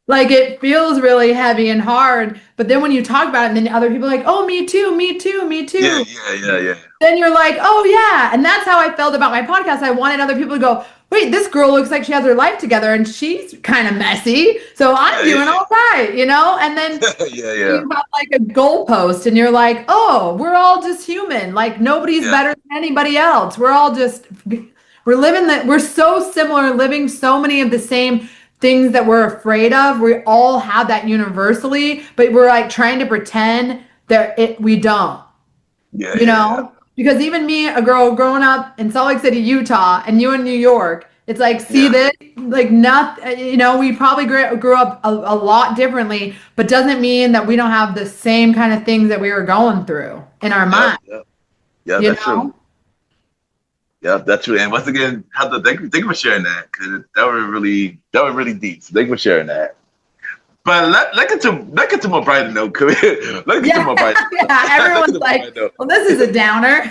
Like it feels really heavy and hard, but then when you talk about it, and then other people are like, "Oh, me too, me too, me too." Yeah. Then you're like, "Oh yeah," and that's how I felt about my podcast. I wanted other people to go, "Wait, this girl looks like she has her life together, and she's kind of messy, so I'm doing all right," you know. And then you have like a goalpost, and you're like, "Oh, we're all just human. Like nobody's better than anybody else. We're all just we're so similar, living so many of the same." Things that we're afraid of, we all have that universally, but we're like trying to pretend that we don't. You know? Because even me, a girl growing up in Salt Lake City, Utah, and you in New York, it's like, this, like nothing, you know, we probably grew up a lot differently, but doesn't mean that we don't have the same kind of things that we were going through in our mind. Yeah, that's true. Yeah, that's true. And once again, thank you for sharing that, because that was really deep. So thank you for sharing that. But let's get to more brighter note. Let's get to more brighter. Everyone's like, well, this is a downer.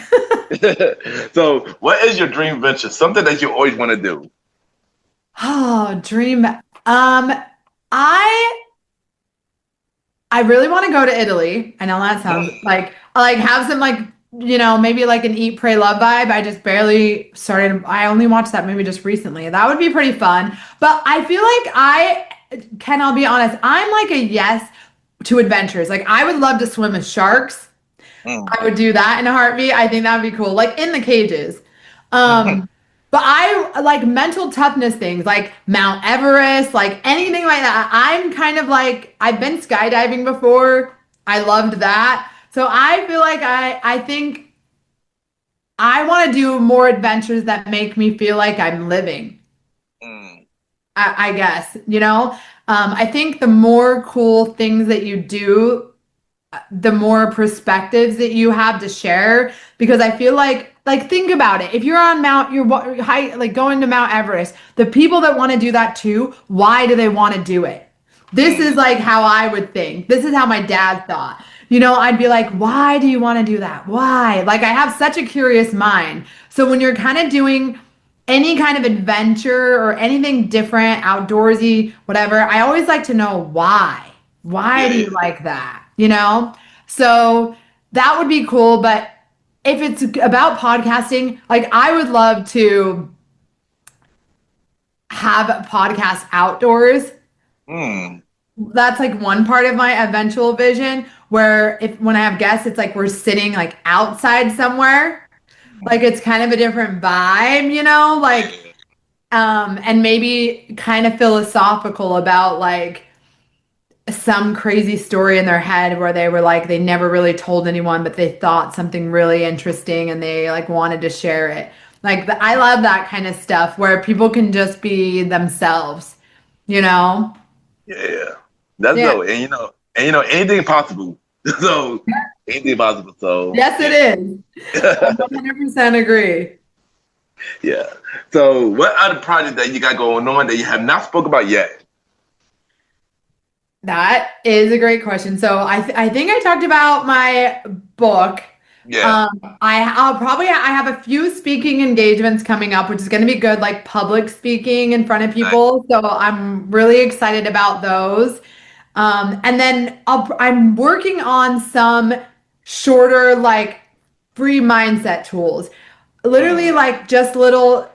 So, what is your dream venture? Something that you always want to do? Oh, dream. I really want to go to Italy. I know that sounds like have some like, you know, maybe like an Eat, Pray, Love vibe. I just barely started. I only watched that movie just recently. That would be pretty fun. But I feel like I'll be honest, I'm like a yes to adventures. Like I would love to swim with sharks. I would do that in a heartbeat. I think that would be cool. Like in the cages. But I like mental toughness things like Mount Everest, like anything like that. I'm kind of like, I've been skydiving before. I loved that. So I feel like I think I want to do more adventures that make me feel like I'm living. I guess, you know, I think the more cool things that you do, the more perspectives that you have to share, because I feel like think about it. If you're on like going to Mount Everest, the people that want to do that too, why do they want to do it? This is like how I would think. This is how my dad thought. You know, I'd be like, why do you want to do that? Why? Like I have such a curious mind. So when you're kind of doing any kind of adventure or anything different, outdoorsy, whatever, I always like to know why. Why do you like that? You know? So that would be cool. But if it's about podcasting, like I would love to have a podcast outdoors. That's like one part of my eventual vision where when I have guests, it's like we're sitting like outside somewhere. Like it's kind of a different vibe, you know, like, and maybe kind of philosophical about like some crazy story in their head where they were like, they never really told anyone, but they thought something really interesting and they like wanted to share it. Like I love that kind of stuff where people can just be themselves, you know? Yeah. That's dope. And you know, anything possible. So anything possible. So yes, it is. I 100% agree. Yeah. So what other projects that you got going on that you have not spoke about yet? That is a great question. So I think I talked about my book. Yeah. I have a few speaking engagements coming up, which is going to be good, like public speaking in front of people. So I'm really excited about those. And then I'm working on some shorter, like free mindset tools, literally like just little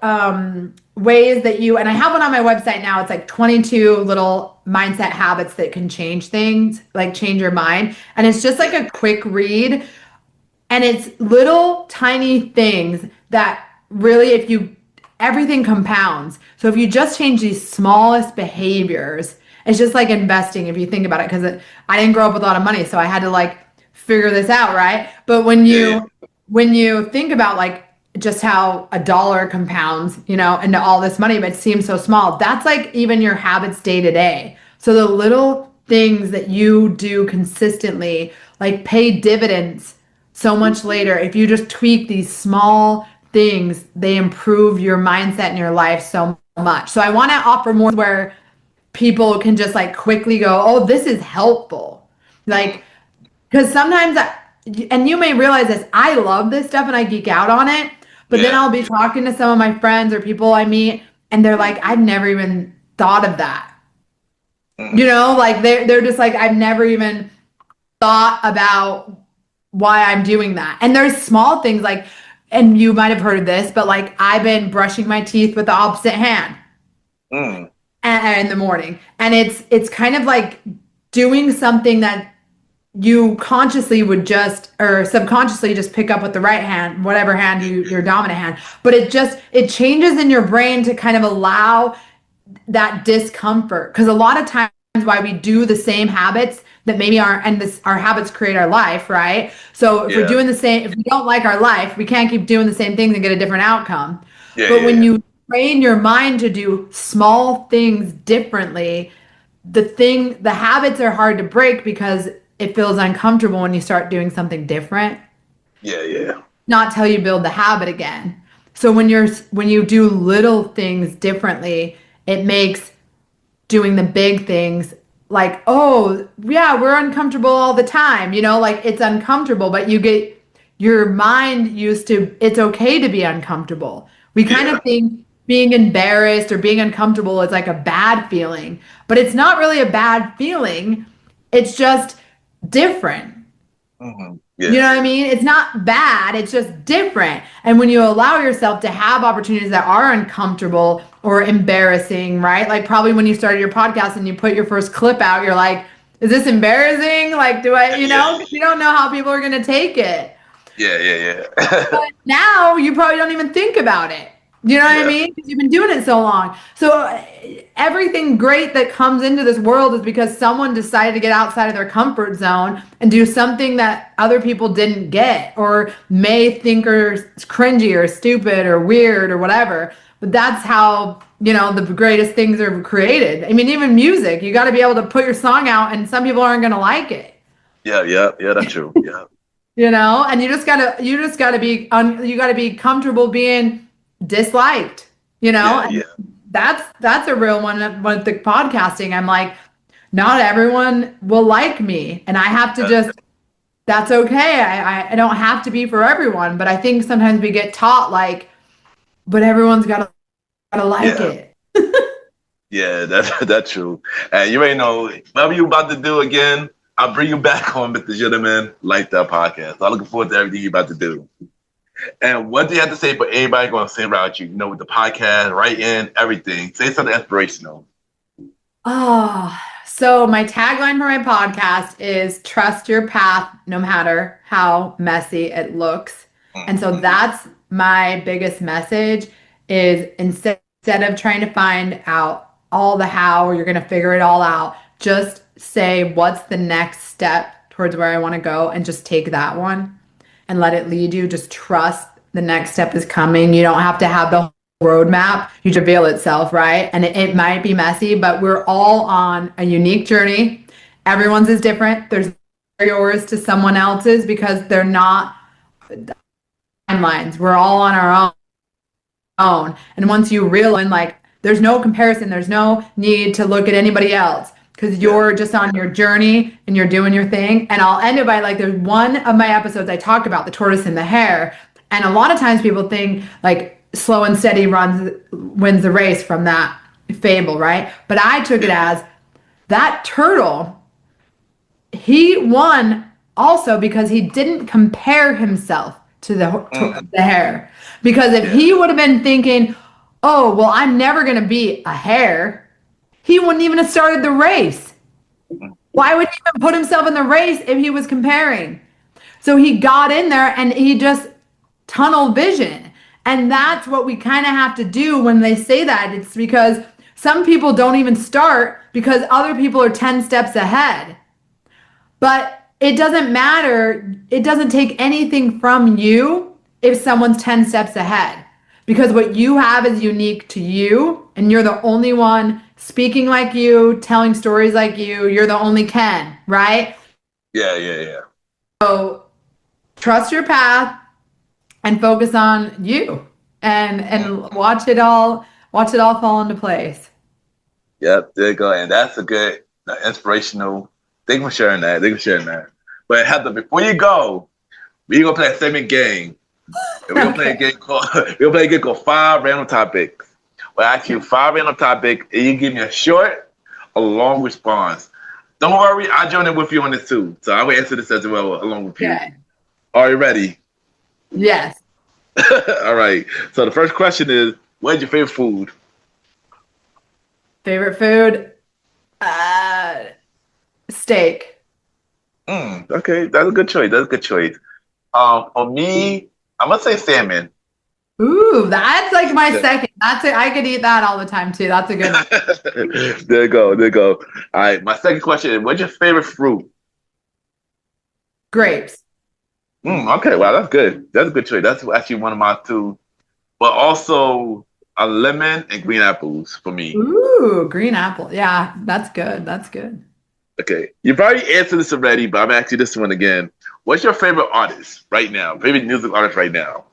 ways that and I have one on my website now. It's like 22 little mindset habits that can change things, like change your mind. And it's just like a quick read. And it's little tiny things that really, everything compounds. So if you just change these smallest behaviors, it's just like investing if you think about it, because I didn't grow up with a lot of money, so I had to like figure this out, right? But when you think about like just how a dollar compounds, you know, into all this money, but it seems so small, that's like even your habits day to day. So the little things that you do consistently like pay dividends so much later. If you just tweak these small things, they improve your mindset in your life so much. So I want to offer more where people can just like quickly go, oh, this is helpful. Like, because sometimes, and you may realize this, I love this stuff and I geek out on it, But then Yeah. I'll be talking to some of my friends or people I meet, and they're like, I've never even thought of that. You know, like they're just like, I've never even thought about why I'm doing that. And there's small things like, and you might have heard of this, but like I've been brushing my teeth with the opposite hand in the morning. And it's kind of like doing something that you consciously would just or subconsciously just pick up with the right hand, whatever hand your dominant hand. But it changes in your brain to kind of allow that discomfort. Because a lot of times why we do the same habits that maybe our habits create our life, right? So if we're doing the same, if we don't like our life, we can't keep doing the same things and get a different outcome. But when you train your mind to do small things differently, the habits are hard to break because it feels uncomfortable when you start doing something different. Not till you build the habit again. So when you do little things differently, it makes doing the big things like, oh yeah, we're uncomfortable all the time, you know, like it's uncomfortable, but you get your mind used to, it's okay to be uncomfortable. We kind of think being embarrassed or being uncomfortable is like a bad feeling, but it's not really a bad feeling. It's just different. You know what I mean? It's not bad. It's just different. And when you allow yourself to have opportunities that are uncomfortable or embarrassing, right? Like probably when you started your podcast and you put your first clip out, you're like, is this embarrassing? Like, do I, you know, you don't know how people are going to take it. But now you probably don't even think about it. You know what I mean? Because you've been doing it so long. So everything great that comes into this world is because someone decided to get outside of their comfort zone and do something that other people didn't get or may think are cringy or stupid or weird or whatever. But that's how, you know, the greatest things are created. I mean, even music, you got to be able to put your song out and some people aren't going to like it. Yeah, that's true. Yeah. You know, and you just gotta be you gotta be comfortable being disliked, you know. That's a real one with the podcasting. I'm like, not everyone will like me, and I have to just, that's okay. I don't have to be for everyone, but I think sometimes we get taught like, but everyone's gotta like it. Yeah, that's true. And you ain't know whatever you about to do again, I'll bring you back on Mr. Gentleman Lifestyle Podcast. So I'm looking forward to everything you're about to do. And what do you have to say for everybody going to say about you? You know, with the podcast, writing, everything. Say something inspirational. Oh, so my tagline for my podcast is trust your path no matter how messy it looks. And so that's my biggest message is instead of trying to find out all the how or you're going to figure it all out, just say what's the next step towards where I want to go and just take that one and let it lead you. Just trust the next step is coming. You don't have to have the whole roadmap. You reveal itself, right? And it might be messy, but we're all on a unique journey. Everyone's is different. There's yours to someone else's because they're not timelines. We're all on our own. And once you realize, like, there's no comparison, there's no need to look at anybody else because you're just on your journey and you're doing your thing. And I'll end it by like, there's one of my episodes I talk about the tortoise and the hare. And a lot of times people think like slow and steady wins the race from that fable, right? But I took it as that turtle, he won also because he didn't compare himself to the hare. Because if he would have been thinking, oh, well, I'm never going to be a hare, he wouldn't even have started the race. Why would he even put himself in the race if he was comparing? So he got in there and he just tunnel vision. And that's what we kind of have to do when they say that. It's because some people don't even start because other people are 10 steps ahead. But it doesn't matter. It doesn't take anything from you if someone's 10 steps ahead. Because what you have is unique to you, and you're the only one speaking like you, telling stories like you. You're the only Ken, right? Yeah. So trust your path and focus on you, and watch it all fall into place. Yep, there you go. And that's a good inspirational. Thank you for sharing that. But Heather, before you go, we're gonna play a segment game. And we're gonna play a game called Five Random Topics. We'll ask you 5 random topics, and you give me a short or long response. Don't worry, I'll join in with you on this too. So I will answer this as well along with you. Okay. Are you ready? Yes. All right. So the first question is, what is your favorite food? Favorite food? Steak. Okay, that's a good choice. For me, I'm gonna say salmon. Ooh, that's like my second. I could eat that all the time too. That's a good one. There you go. All right, my second question is, what's your favorite fruit? Grapes. Okay, wow, that's good. That's a good choice. That's actually one of my two. But also a lemon and green apples for me. Ooh, green apple. Yeah, that's good. That's good. Okay, you probably answered this already, but I'm asking this one again. What's your favorite artist right now? Favorite music artist right now?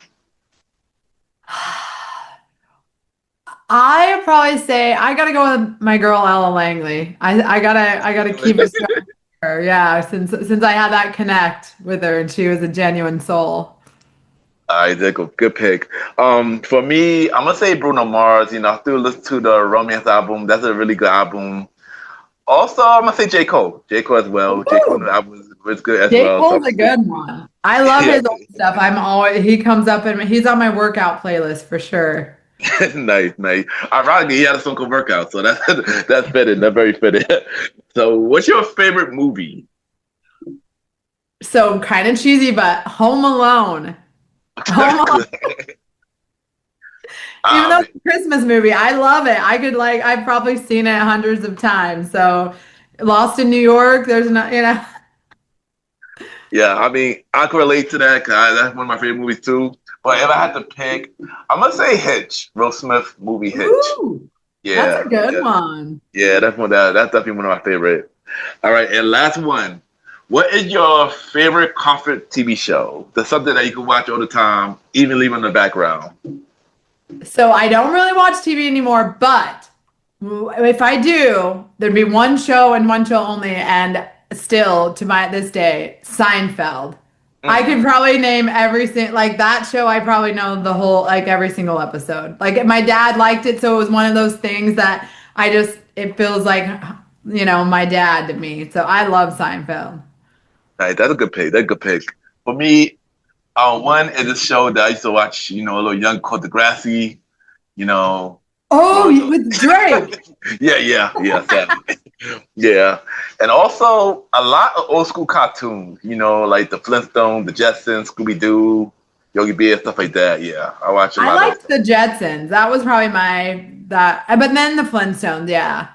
I probably say I gotta go with my girl Ella Langley. I gotta keep it strong with her. Yeah, since I had that connect with her and she was a genuine soul. All right, there go. Good pick. For me, I'm gonna say Bruno Mars. I still listen to the Romance album. That's a really good album. Also, I'm gonna say J. Cole. J. Cole as well. Ooh. J. Cole's album was good as J. well. Cole's a good one. I love his old stuff. He comes up and he's on my workout playlist for sure. Nice. Ironically, he had a song called Workout, so that's fitting. That's very fitting. So, what's your favorite movie? So kind of cheesy, but Home Alone. Home Alone. Even though it's a Christmas movie, I love it. I've probably seen it hundreds of times. So, Lost in New York, there's not, Yeah, I mean, I can relate to that because that's one of my favorite movies too. But if I had to pick, I'm gonna say Hitch, Will Smith movie Hitch. Ooh, Yeah, that's a good one. Yeah, that's definitely one of my favorite. All right, and last one. What is your favorite comfort TV show? That's something that you can watch all the time, even leave in the background. So I don't really watch TV anymore, but if I do, thered be one show and one show only, and still to this day, Seinfeld. I could probably name that show. I probably know the whole, every single episode. My dad liked it, so it was one of those things that it feels like, my dad to me. So I love Seinfeld. All right, that's a good pick. For me, one is a show that I used to watch, a little young called Degrassi, Oh, with Drake. Yeah. Sadly. Yeah. And also a lot of old school cartoons, like the Flintstones, the Jetsons, Scooby-Doo, Yogi Bear, stuff like that. Yeah. I watched a lot. I liked the Jetsons. That was probably but then the Flintstones. Yeah.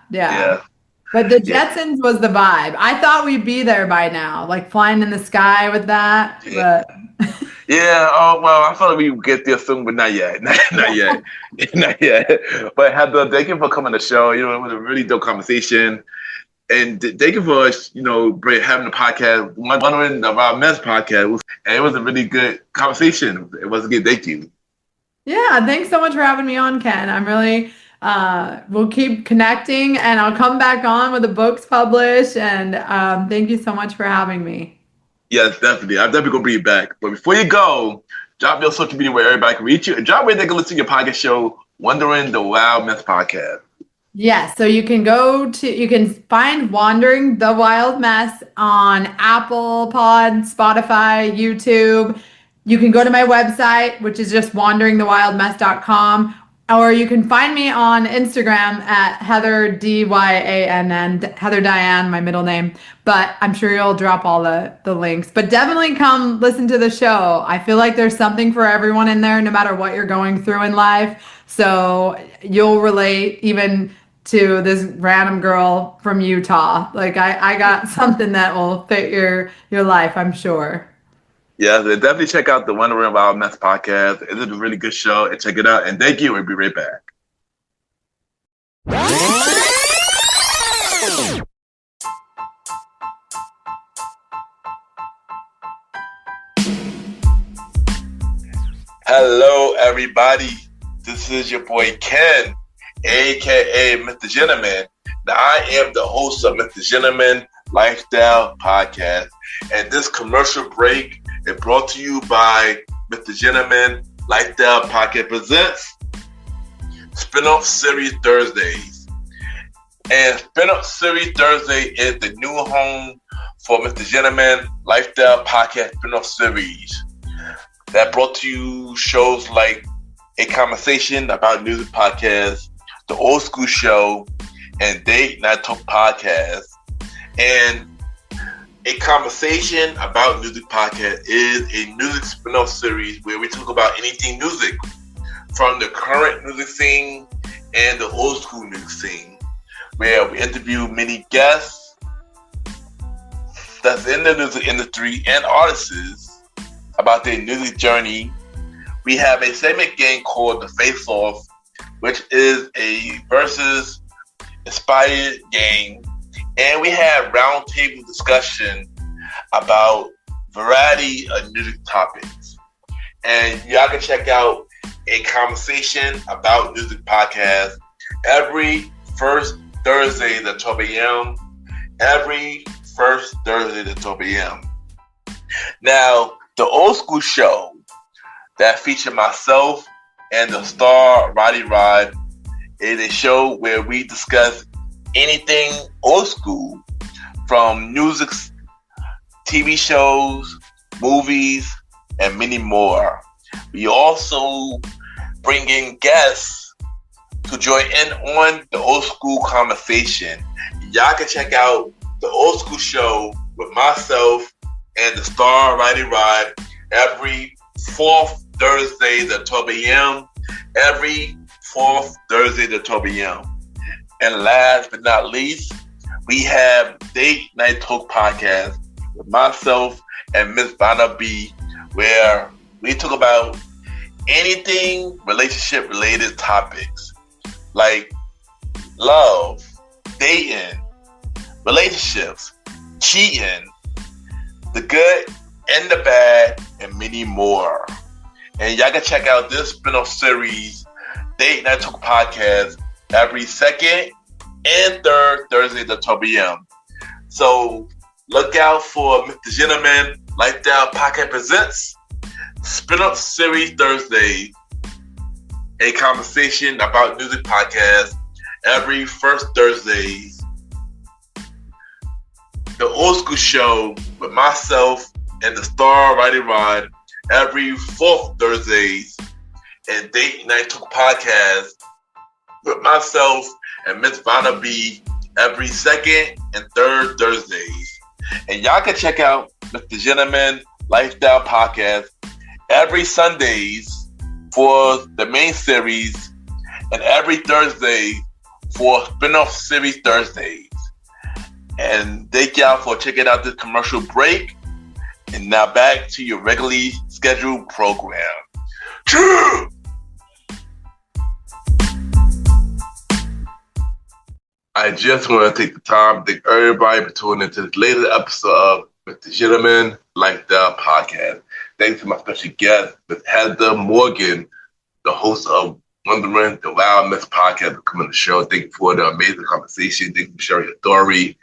But the Jetsons was the vibe. I thought we'd be there by now, flying in the sky with that. Yeah. But Yeah, well, I thought we would get there soon, but not yet. Not yet. But Heather, thank you for coming to the show. It was a really dope conversation. And thank you for, having the podcast, Wondering the Wild Mess podcast. And it was a really good conversation. It was a good thank you. Yeah, thanks so much for having me on, Ken. I'm really, we'll keep connecting, and I'll come back on with the books published. And thank you so much for having me. Yes, definitely. I'm definitely going to bring you back. But before you go, drop your social media where everybody can reach you, and drop where they can listen to your podcast show, Wondering the Wild Mess podcast. Yes, so you can find Wandering the Wild Mess on Apple Pod, Spotify, YouTube. You can go to my website, which is just wanderingthewildmess.com, or you can find me on Instagram at Heather DYANN, Heather Diane, my middle name. But I'm sure you'll drop all the links. But definitely come listen to the show. I feel like there's something for everyone in there, no matter what you're going through in life. So you'll relate even to this random girl from Utah. I got something that will fit your life, I'm sure. Yeah, definitely check out the Wondering Wild Mess podcast. It's a really good show, and check it out. And thank you. We'll be right back. Hello, everybody. This is your boy Ken, aka Mr. Gentleman. Now, I am the host of Mr. Gentleman Lifestyle Podcast, and this commercial break is brought to you by Mr. Gentleman Lifestyle Podcast presents Spinoff Series Thursdays. And Spinoff Series Thursday is the new home for Mr. Gentleman Lifestyle Podcast Spinoff Series that brought to you shows like A Conversation About Music Podcast, The Old School Show, and Date Night Talk Podcast. And A Conversation About Music Podcast is a music spin-off series where we talk about anything music, from the current music scene and the old school music scene, where we interview many guests that's in the music industry and artists about their music journey. We have a segment game called The Face Off, which is a versus inspired game. And we have roundtable discussion about variety of music topics. And y'all can check out A Conversation About Music Podcast every first Thursday at 12 a.m. Every first Thursday at 12 a.m. Now, the Old School Show that features myself and the star Roddy Rod is a show where we discuss anything old school, from music, TV shows, movies, and many more. We also bring in guests to join in on the old school conversation. Y'all can check out the Old School Show with myself and the star Roddy Rod every fourth Thursday at 12 a.m. Every fourth Thursday at 12 a.m. And last but not least, we have Date Night Talk Podcast with myself and Miss Vanna B, where we talk about anything relationship related topics like love, dating, relationships, cheating, the good and the bad, and many more. And y'all can check out this spin-off series, Date Night Talk Podcast, every second and third Thursday at 12 p.m. So look out for Mr. Gentleman Lifestyle Podcast presents Spin-Up Series Thursday, A Conversation About Music Podcast every first Thursdays. The Old School Show with myself and the star Roddy Rod every fourth Thursdays, and Date Night Talk Podcast with myself and Miss Vanna B every second and third Thursdays. And y'all can check out Mr. Gentleman Lifestyle Podcast every Sundays for the main series and every Thursday for spin-off series Thursdays. And thank y'all for checking out this commercial break. And now back to your regularly scheduled program. True! I just want to take the time to thank everybody for tuning into this latest episode of Mr. Gentleman Lifestyle Podcast. Thanks to my special guest, Ms. Heather Morgan, the host of Wondering the Wild Mess Podcast, for coming to the show. Thank you for the amazing conversation. Thank you for sharing your story.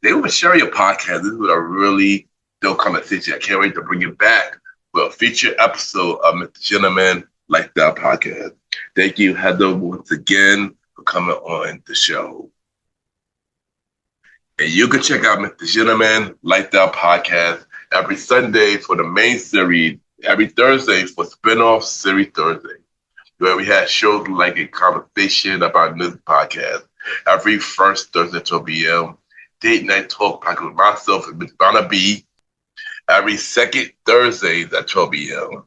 Thank you for sharing your podcast. This was a really dope conversation. I can't wait to bring you back for a feature episode of Mr. Gentleman Lifestyle Podcast. Thank you, Heather, once again for coming on the show. And you can check out Mr. Gentleman Lifestyle Podcast every Sunday for the main series, every Thursday for spin-off series Thursday, where we have shows like A Conversation About Music Podcast every first Thursday at 12 p.m. Date Night Talk Podcast with myself and Miss Vanna B every second Thursday at 12 p.m.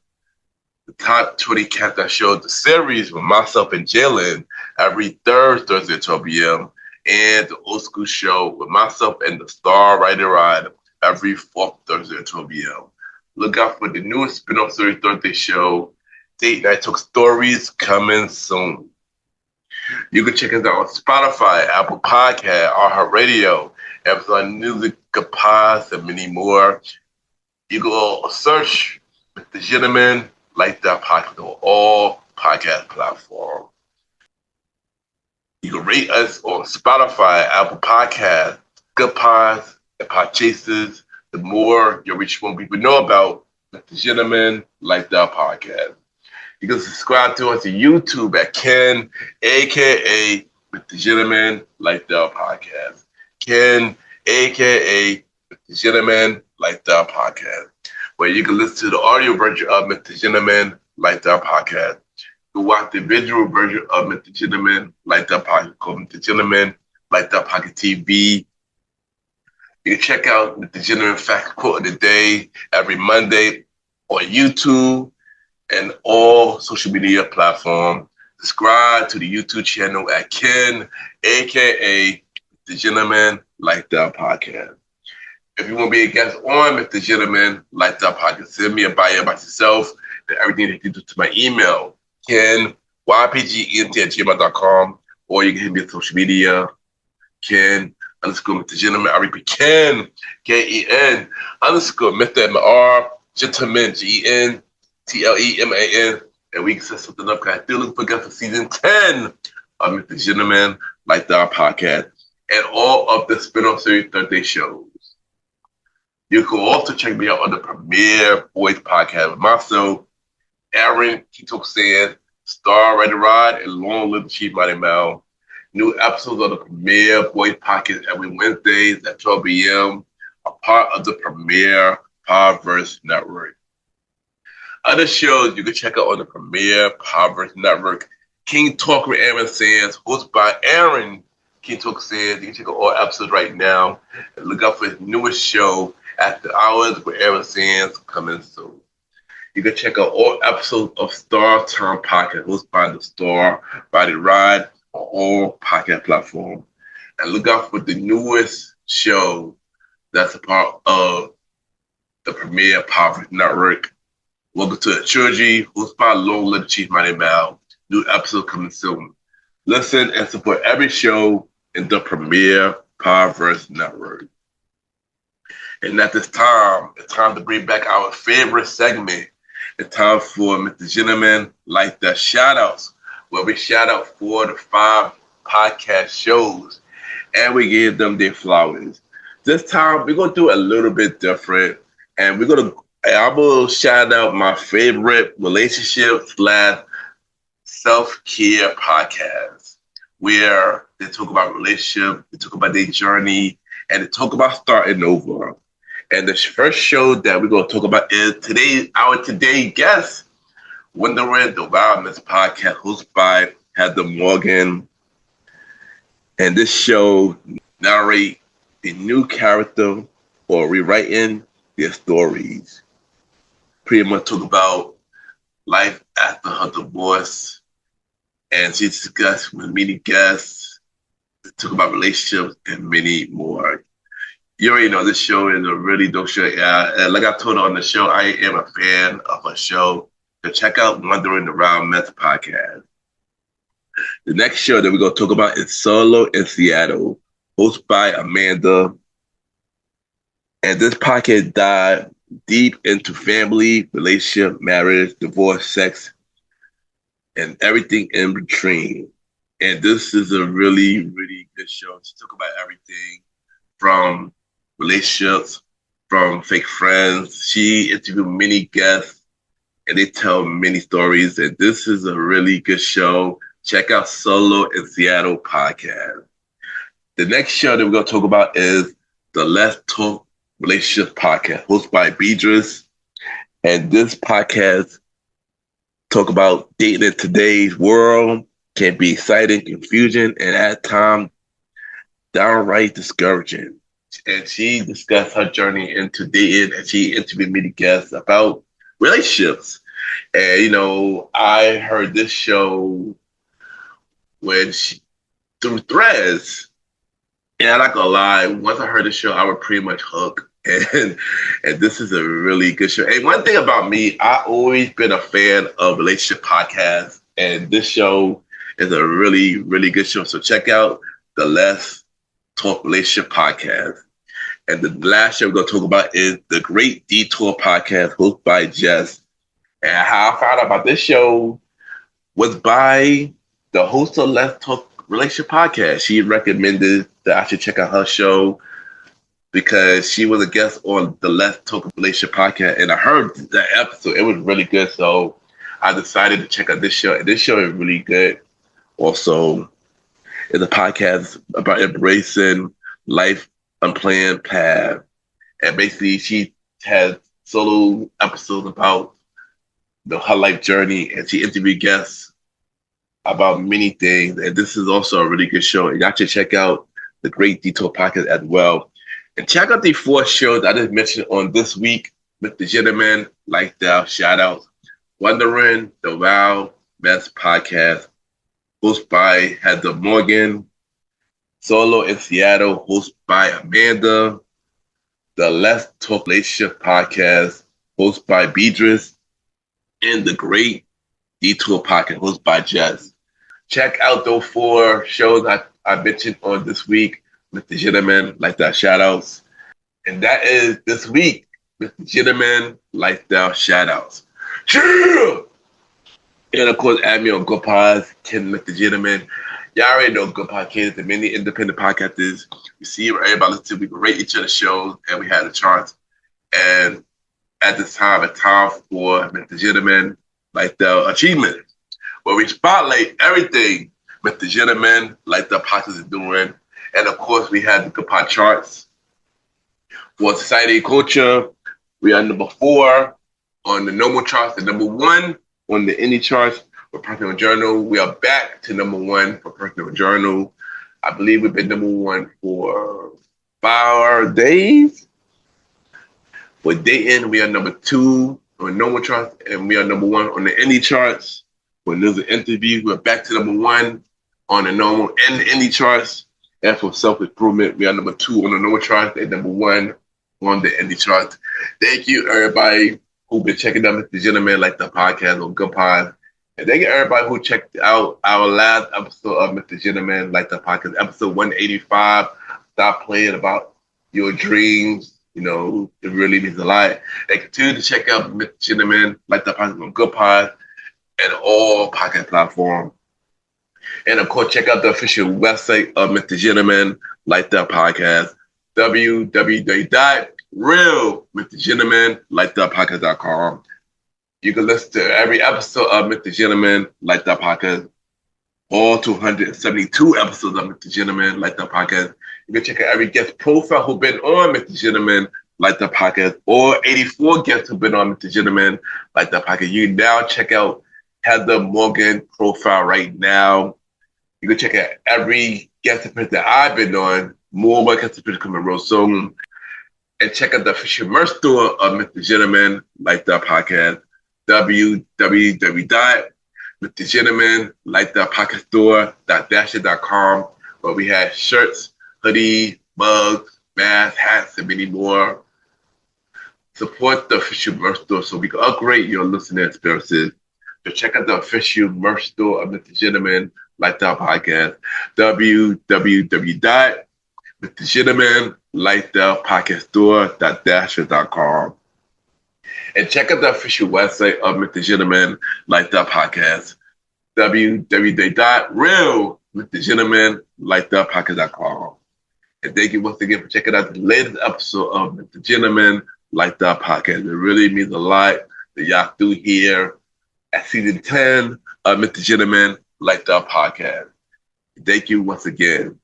The Top 20 Countdown Show, the series with myself and Jalen every third Thursday at 12 p.m. And the Old School Show with myself and the star Roddy Rod every fourth Thursday at 12 p.m. Look out for the newest spin-off series Thursday show, Date Night Talk Stories, coming soon. You can check us out on Spotify, Apple Podcast, iHeartRadio, Amazon Music, Kapaz, and many more. You can search Mr. Gentleman Lifestyle Podcast on all podcast platforms. You can rate us on Spotify, Apple Podcasts, Good Pods, and Podchasers. The more you reach more people know about Mr. Gentleman Lifestyle Podcast. You can subscribe to us on YouTube at Ken, aka Mr. Gentleman Lifestyle Podcast. Ken, aka Mr. Gentleman Lifestyle Podcast, where you can listen to the audio version of Mr. Gentleman Lifestyle Podcast. You can watch the visual version of Mr. Gentleman Lifestyle Podcast called Mr. Gentleman Lifestyle Podcast TV. You can check out the Gentleman Fact Quote of the Day every Monday on YouTube and all social media platforms. Subscribe to the YouTube channel at Ken, aka The Gentleman Lifestyle Podcast. If you want to be a guest on Mr. Gentleman Lifestyle Podcast, send me a bio about yourself and everything that you do to my email, KenYPGENT@gmail.com, or you can hit me on social media, Ken _Mr. Gentleman. I repeat, Ken, KEN _Mr. MR, Gentleman, GENTLEMAN, and we can set something up because I still looking for guests for season 10 of Mr. Gentleman Lifestyle Podcast and all of the spin-off series Thursday shows. You can also check me out on the Premier Boys Podcast with myself, Aaron Kitoksan, Star Ready Rod, and Long Live the Chief Mighty Mal. New episodes of the Premier Boys Podcast every Wednesdays at 12 p.m. a part of the Premier Podverse Network. Other shows you can check out on the Premier Podverse Network: King Talk with Aaron Sands, hosted by Aaron King Talk Sands. You can check out all episodes right now and look out for his newest show, After Hours with Aaron Sands, coming soon. You can check out all episodes of Star Time Podcast, hosted by the Star Body Ride, on all podcast platforms. And look out for the newest show that's a part of the Premier Power Network. Welcome to the Trilogy, hosted by Long Live the Chief Mighty Mal. New episode coming soon. Listen and support every show in the Premier Powerverse Network. And at this time, it's time to bring back our favorite segment. It's time for Mr. Gentleman Like the Shoutouts, where we shout out 4 to 5 podcast shows and we give them their flowers. This time we're gonna do a little bit different, and I'm gonna shout out my favorite relationship / self-care podcast, where they talk about relationship, they talk about their journey, and they talk about starting over. And the first show that we're gonna talk about is our today's guest, Wondering the Wildness Podcast, hosted by Heather Morgan. And this show narrates a new character or rewriting their stories. Pretty much talk about life after her divorce. And she discussed with many guests, talk about relationships and many more. You already know this show is a really dope show. And like I told her on the show, I am a fan of her show. So check out Wondering the Wildness Podcast. The next show that we're going to talk about is Solo in Seattle, hosted by Amanda. And this podcast dives deep into family, relationship, marriage, divorce, sex, and everything in between. And this is a really, really good show to talk about everything from relationships, from fake friends. She interviewed many guests and they tell many stories. And this is a really good show. Check out Solo in Seattle podcast. The next show that we're going to talk about is the Let's Talk Relationships podcast, hosted by Beatrice. And this podcast talk about dating in today's world. Can be exciting, confusion, and at times downright discouraging. And she discussed her journey into dating, and she interviewed many guests about relationships. And I heard this show through Threads, and I'm not gonna lie, once I heard the show, I was pretty much hooked. And this is a really good show. And one thing about me, I always been a fan of relationship podcasts, and this show is a really, really good show. So check out the Let's Talk Relationship podcast. And the last show we're going to talk about is the Great Detour podcast, hosted by Jess. And how I found out about this show was by the host of Let's Talk Relationship podcast. She recommended that I should check out her show. because she was a guest on the Let's Talk Relationship podcast, and I heard that episode. It was really good, so I decided to check out this show. And this show is really good. Also, it's a podcast about embracing life unplanned path, and basically she has solo episodes about her life journey, and she interviewed guests about many things. And this is also a really good show. And y'all should check out the Great Detour podcast as well. And check out the 4 shows I just mentioned on this week with the Gentleman Lifestyle shout outs. Wondering the Wild Mess podcast, hosted by Heather Morgan. Solo in Seattle, hosted by Amanda. The Let's Talk Relationship podcast, hosted by Beatrice. And the Great Detour podcast, hosted by Jess. Check out those 4 shows I mentioned on this week with the Gentleman Lifestyle shout-outs. And that is this week with the Gentleman Lifestyle shout-outs. Sure! And of course, add me on Good Pods, Ken with the Gentleman. Y'all already know Good Podcast, the many independent podcasters. We see everybody listen to, we rate each other's shows, and we had the charts. And at this time, it's time for Mr. Gentleman Lifestyle Achievement, where we spotlight everything Mr. Gentleman Lifestyle podcast is doing. And of course, we have the Good Pod charts. For society and culture, we are number 4 on the normal charts, and number 1 on the indie charts for Personal Journal. We are back to number 1 for Personal Journal. I believe we've been number 1 for 5 days. For Dayton, we are number 2 on normal charts, and we are number 1 on the indie charts. For news and interviews, we're back to number 1 on the normal and the indie charts. And for self-improvement, we are number 2 on the normal charts and number 1 on the indie charts. Thank you, everybody who've been checking out the Gentleman Lifestyle podcast on Good Pod. And thank you, everybody who checked out our last episode of Mr. Gentleman Lifestyle podcast, episode 185. Stop playing about your dreams. You know, it really means a lot. And continue to check out Mr. Gentleman Lifestyle podcast on Good Pod and all podcast platforms. And of course, check out the official website of Mr. Gentleman Lifestyle podcast, www.realmrgentlemanlifestylepodcast.com. You can listen to every episode of Mr. Gentleman Lifestyle podcast, all 272 episodes of Mr. Gentleman Lifestyle podcast. You can check out every guest profile who's been on Mr. Gentleman Lifestyle podcast, or 84 guests who've been on Mr. Gentleman Lifestyle podcast. You can now check out Heather Morgan profile right now. You can check out every guest appearance that I've been on. More guest appearances coming real soon. And check out the official merch store of Mr. Gentleman Lifestyle podcast, www.mrgentlemanlifestylepodcaststore.dasher.com, where we have shirts, hoodies, mugs, masks, hats, and many more. Support the official merch store so we can upgrade your listening experiences. So check out the official merch store of Mr. Gentleman Lifestyle podcast, www.mrgentlemanlifestylepodcaststore.dasher.com. And check out the official website of Mr. Gentleman Lifestyle podcast, www.realmrgentlemanlifestylepodcast.com. And thank you once again for checking out the latest episode of Mr. Gentleman Lifestyle podcast. It really means a lot that y'all do here at season 10 of Mr. Gentleman Lifestyle podcast. Thank you once again.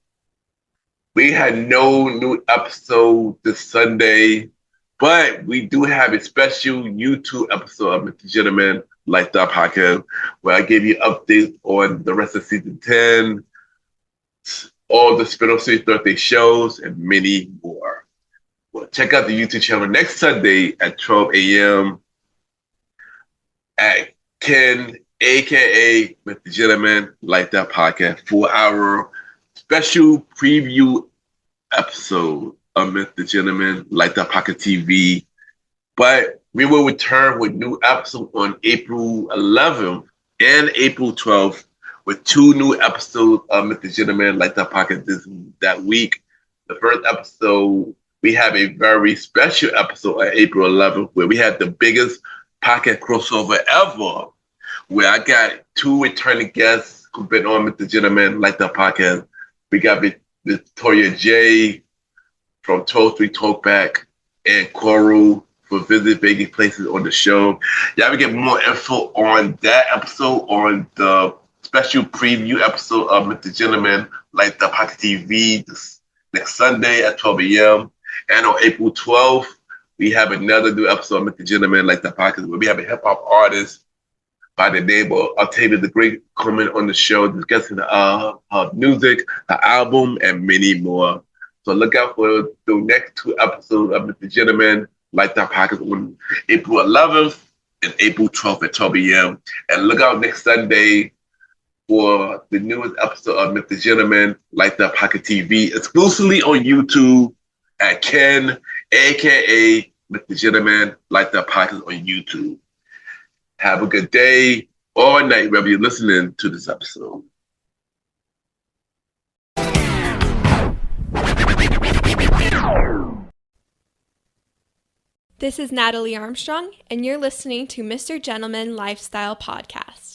We had no new episode this Sunday, but we do have a special YouTube episode of Mr. Gentleman Lifestyle podcast where I give you updates on the rest of season 10, all the spin-off series birthday shows, and many more. Well, check out the YouTube channel next Sunday at 12 a.m. at Ken, a.k.a. Mr. Gentleman Lifestyle podcast, 4-hour special preview episode of Mr. Gentleman Lifestyle podcast TV. But we will return with new episodes on April 11th and April 12th with 2 new episodes of Mr. Gentleman Lifestyle podcast that week. The first episode, we have a very special episode on April 11th where we had the biggest podcast crossover ever, where I got 2 returning guests who've been on Mr. Gentleman Lifestyle podcast. We got Victoria J from Toll-Free Talkback and Coral for visiting places on the show. Y'all will get more info on that episode on the special preview episode of Mr. Gentleman Light Up Hockey TV this next Sunday at 12 a.m. And on April 12th, we have another new episode of Mr. Gentleman Light Up Podcast where we have a hip-hop artist by the name of Octavia the Great coming on the show discussing her music, her album, and many more. So look out for the next 2 episodes of Mr. Gentleman Light Up Podcast on April 11th and April 12th at 12 a.m. And look out next Sunday for the newest episode of Mr. Gentleman Light Up Pocket TV, exclusively on YouTube at Ken, a.k.a. Mr. Gentleman Light Up Pocket on YouTube. Have a good day or night wherever you're listening to this episode. This is Natalie Armstrong, and you're listening to Mr. Gentleman Lifestyle Podcast.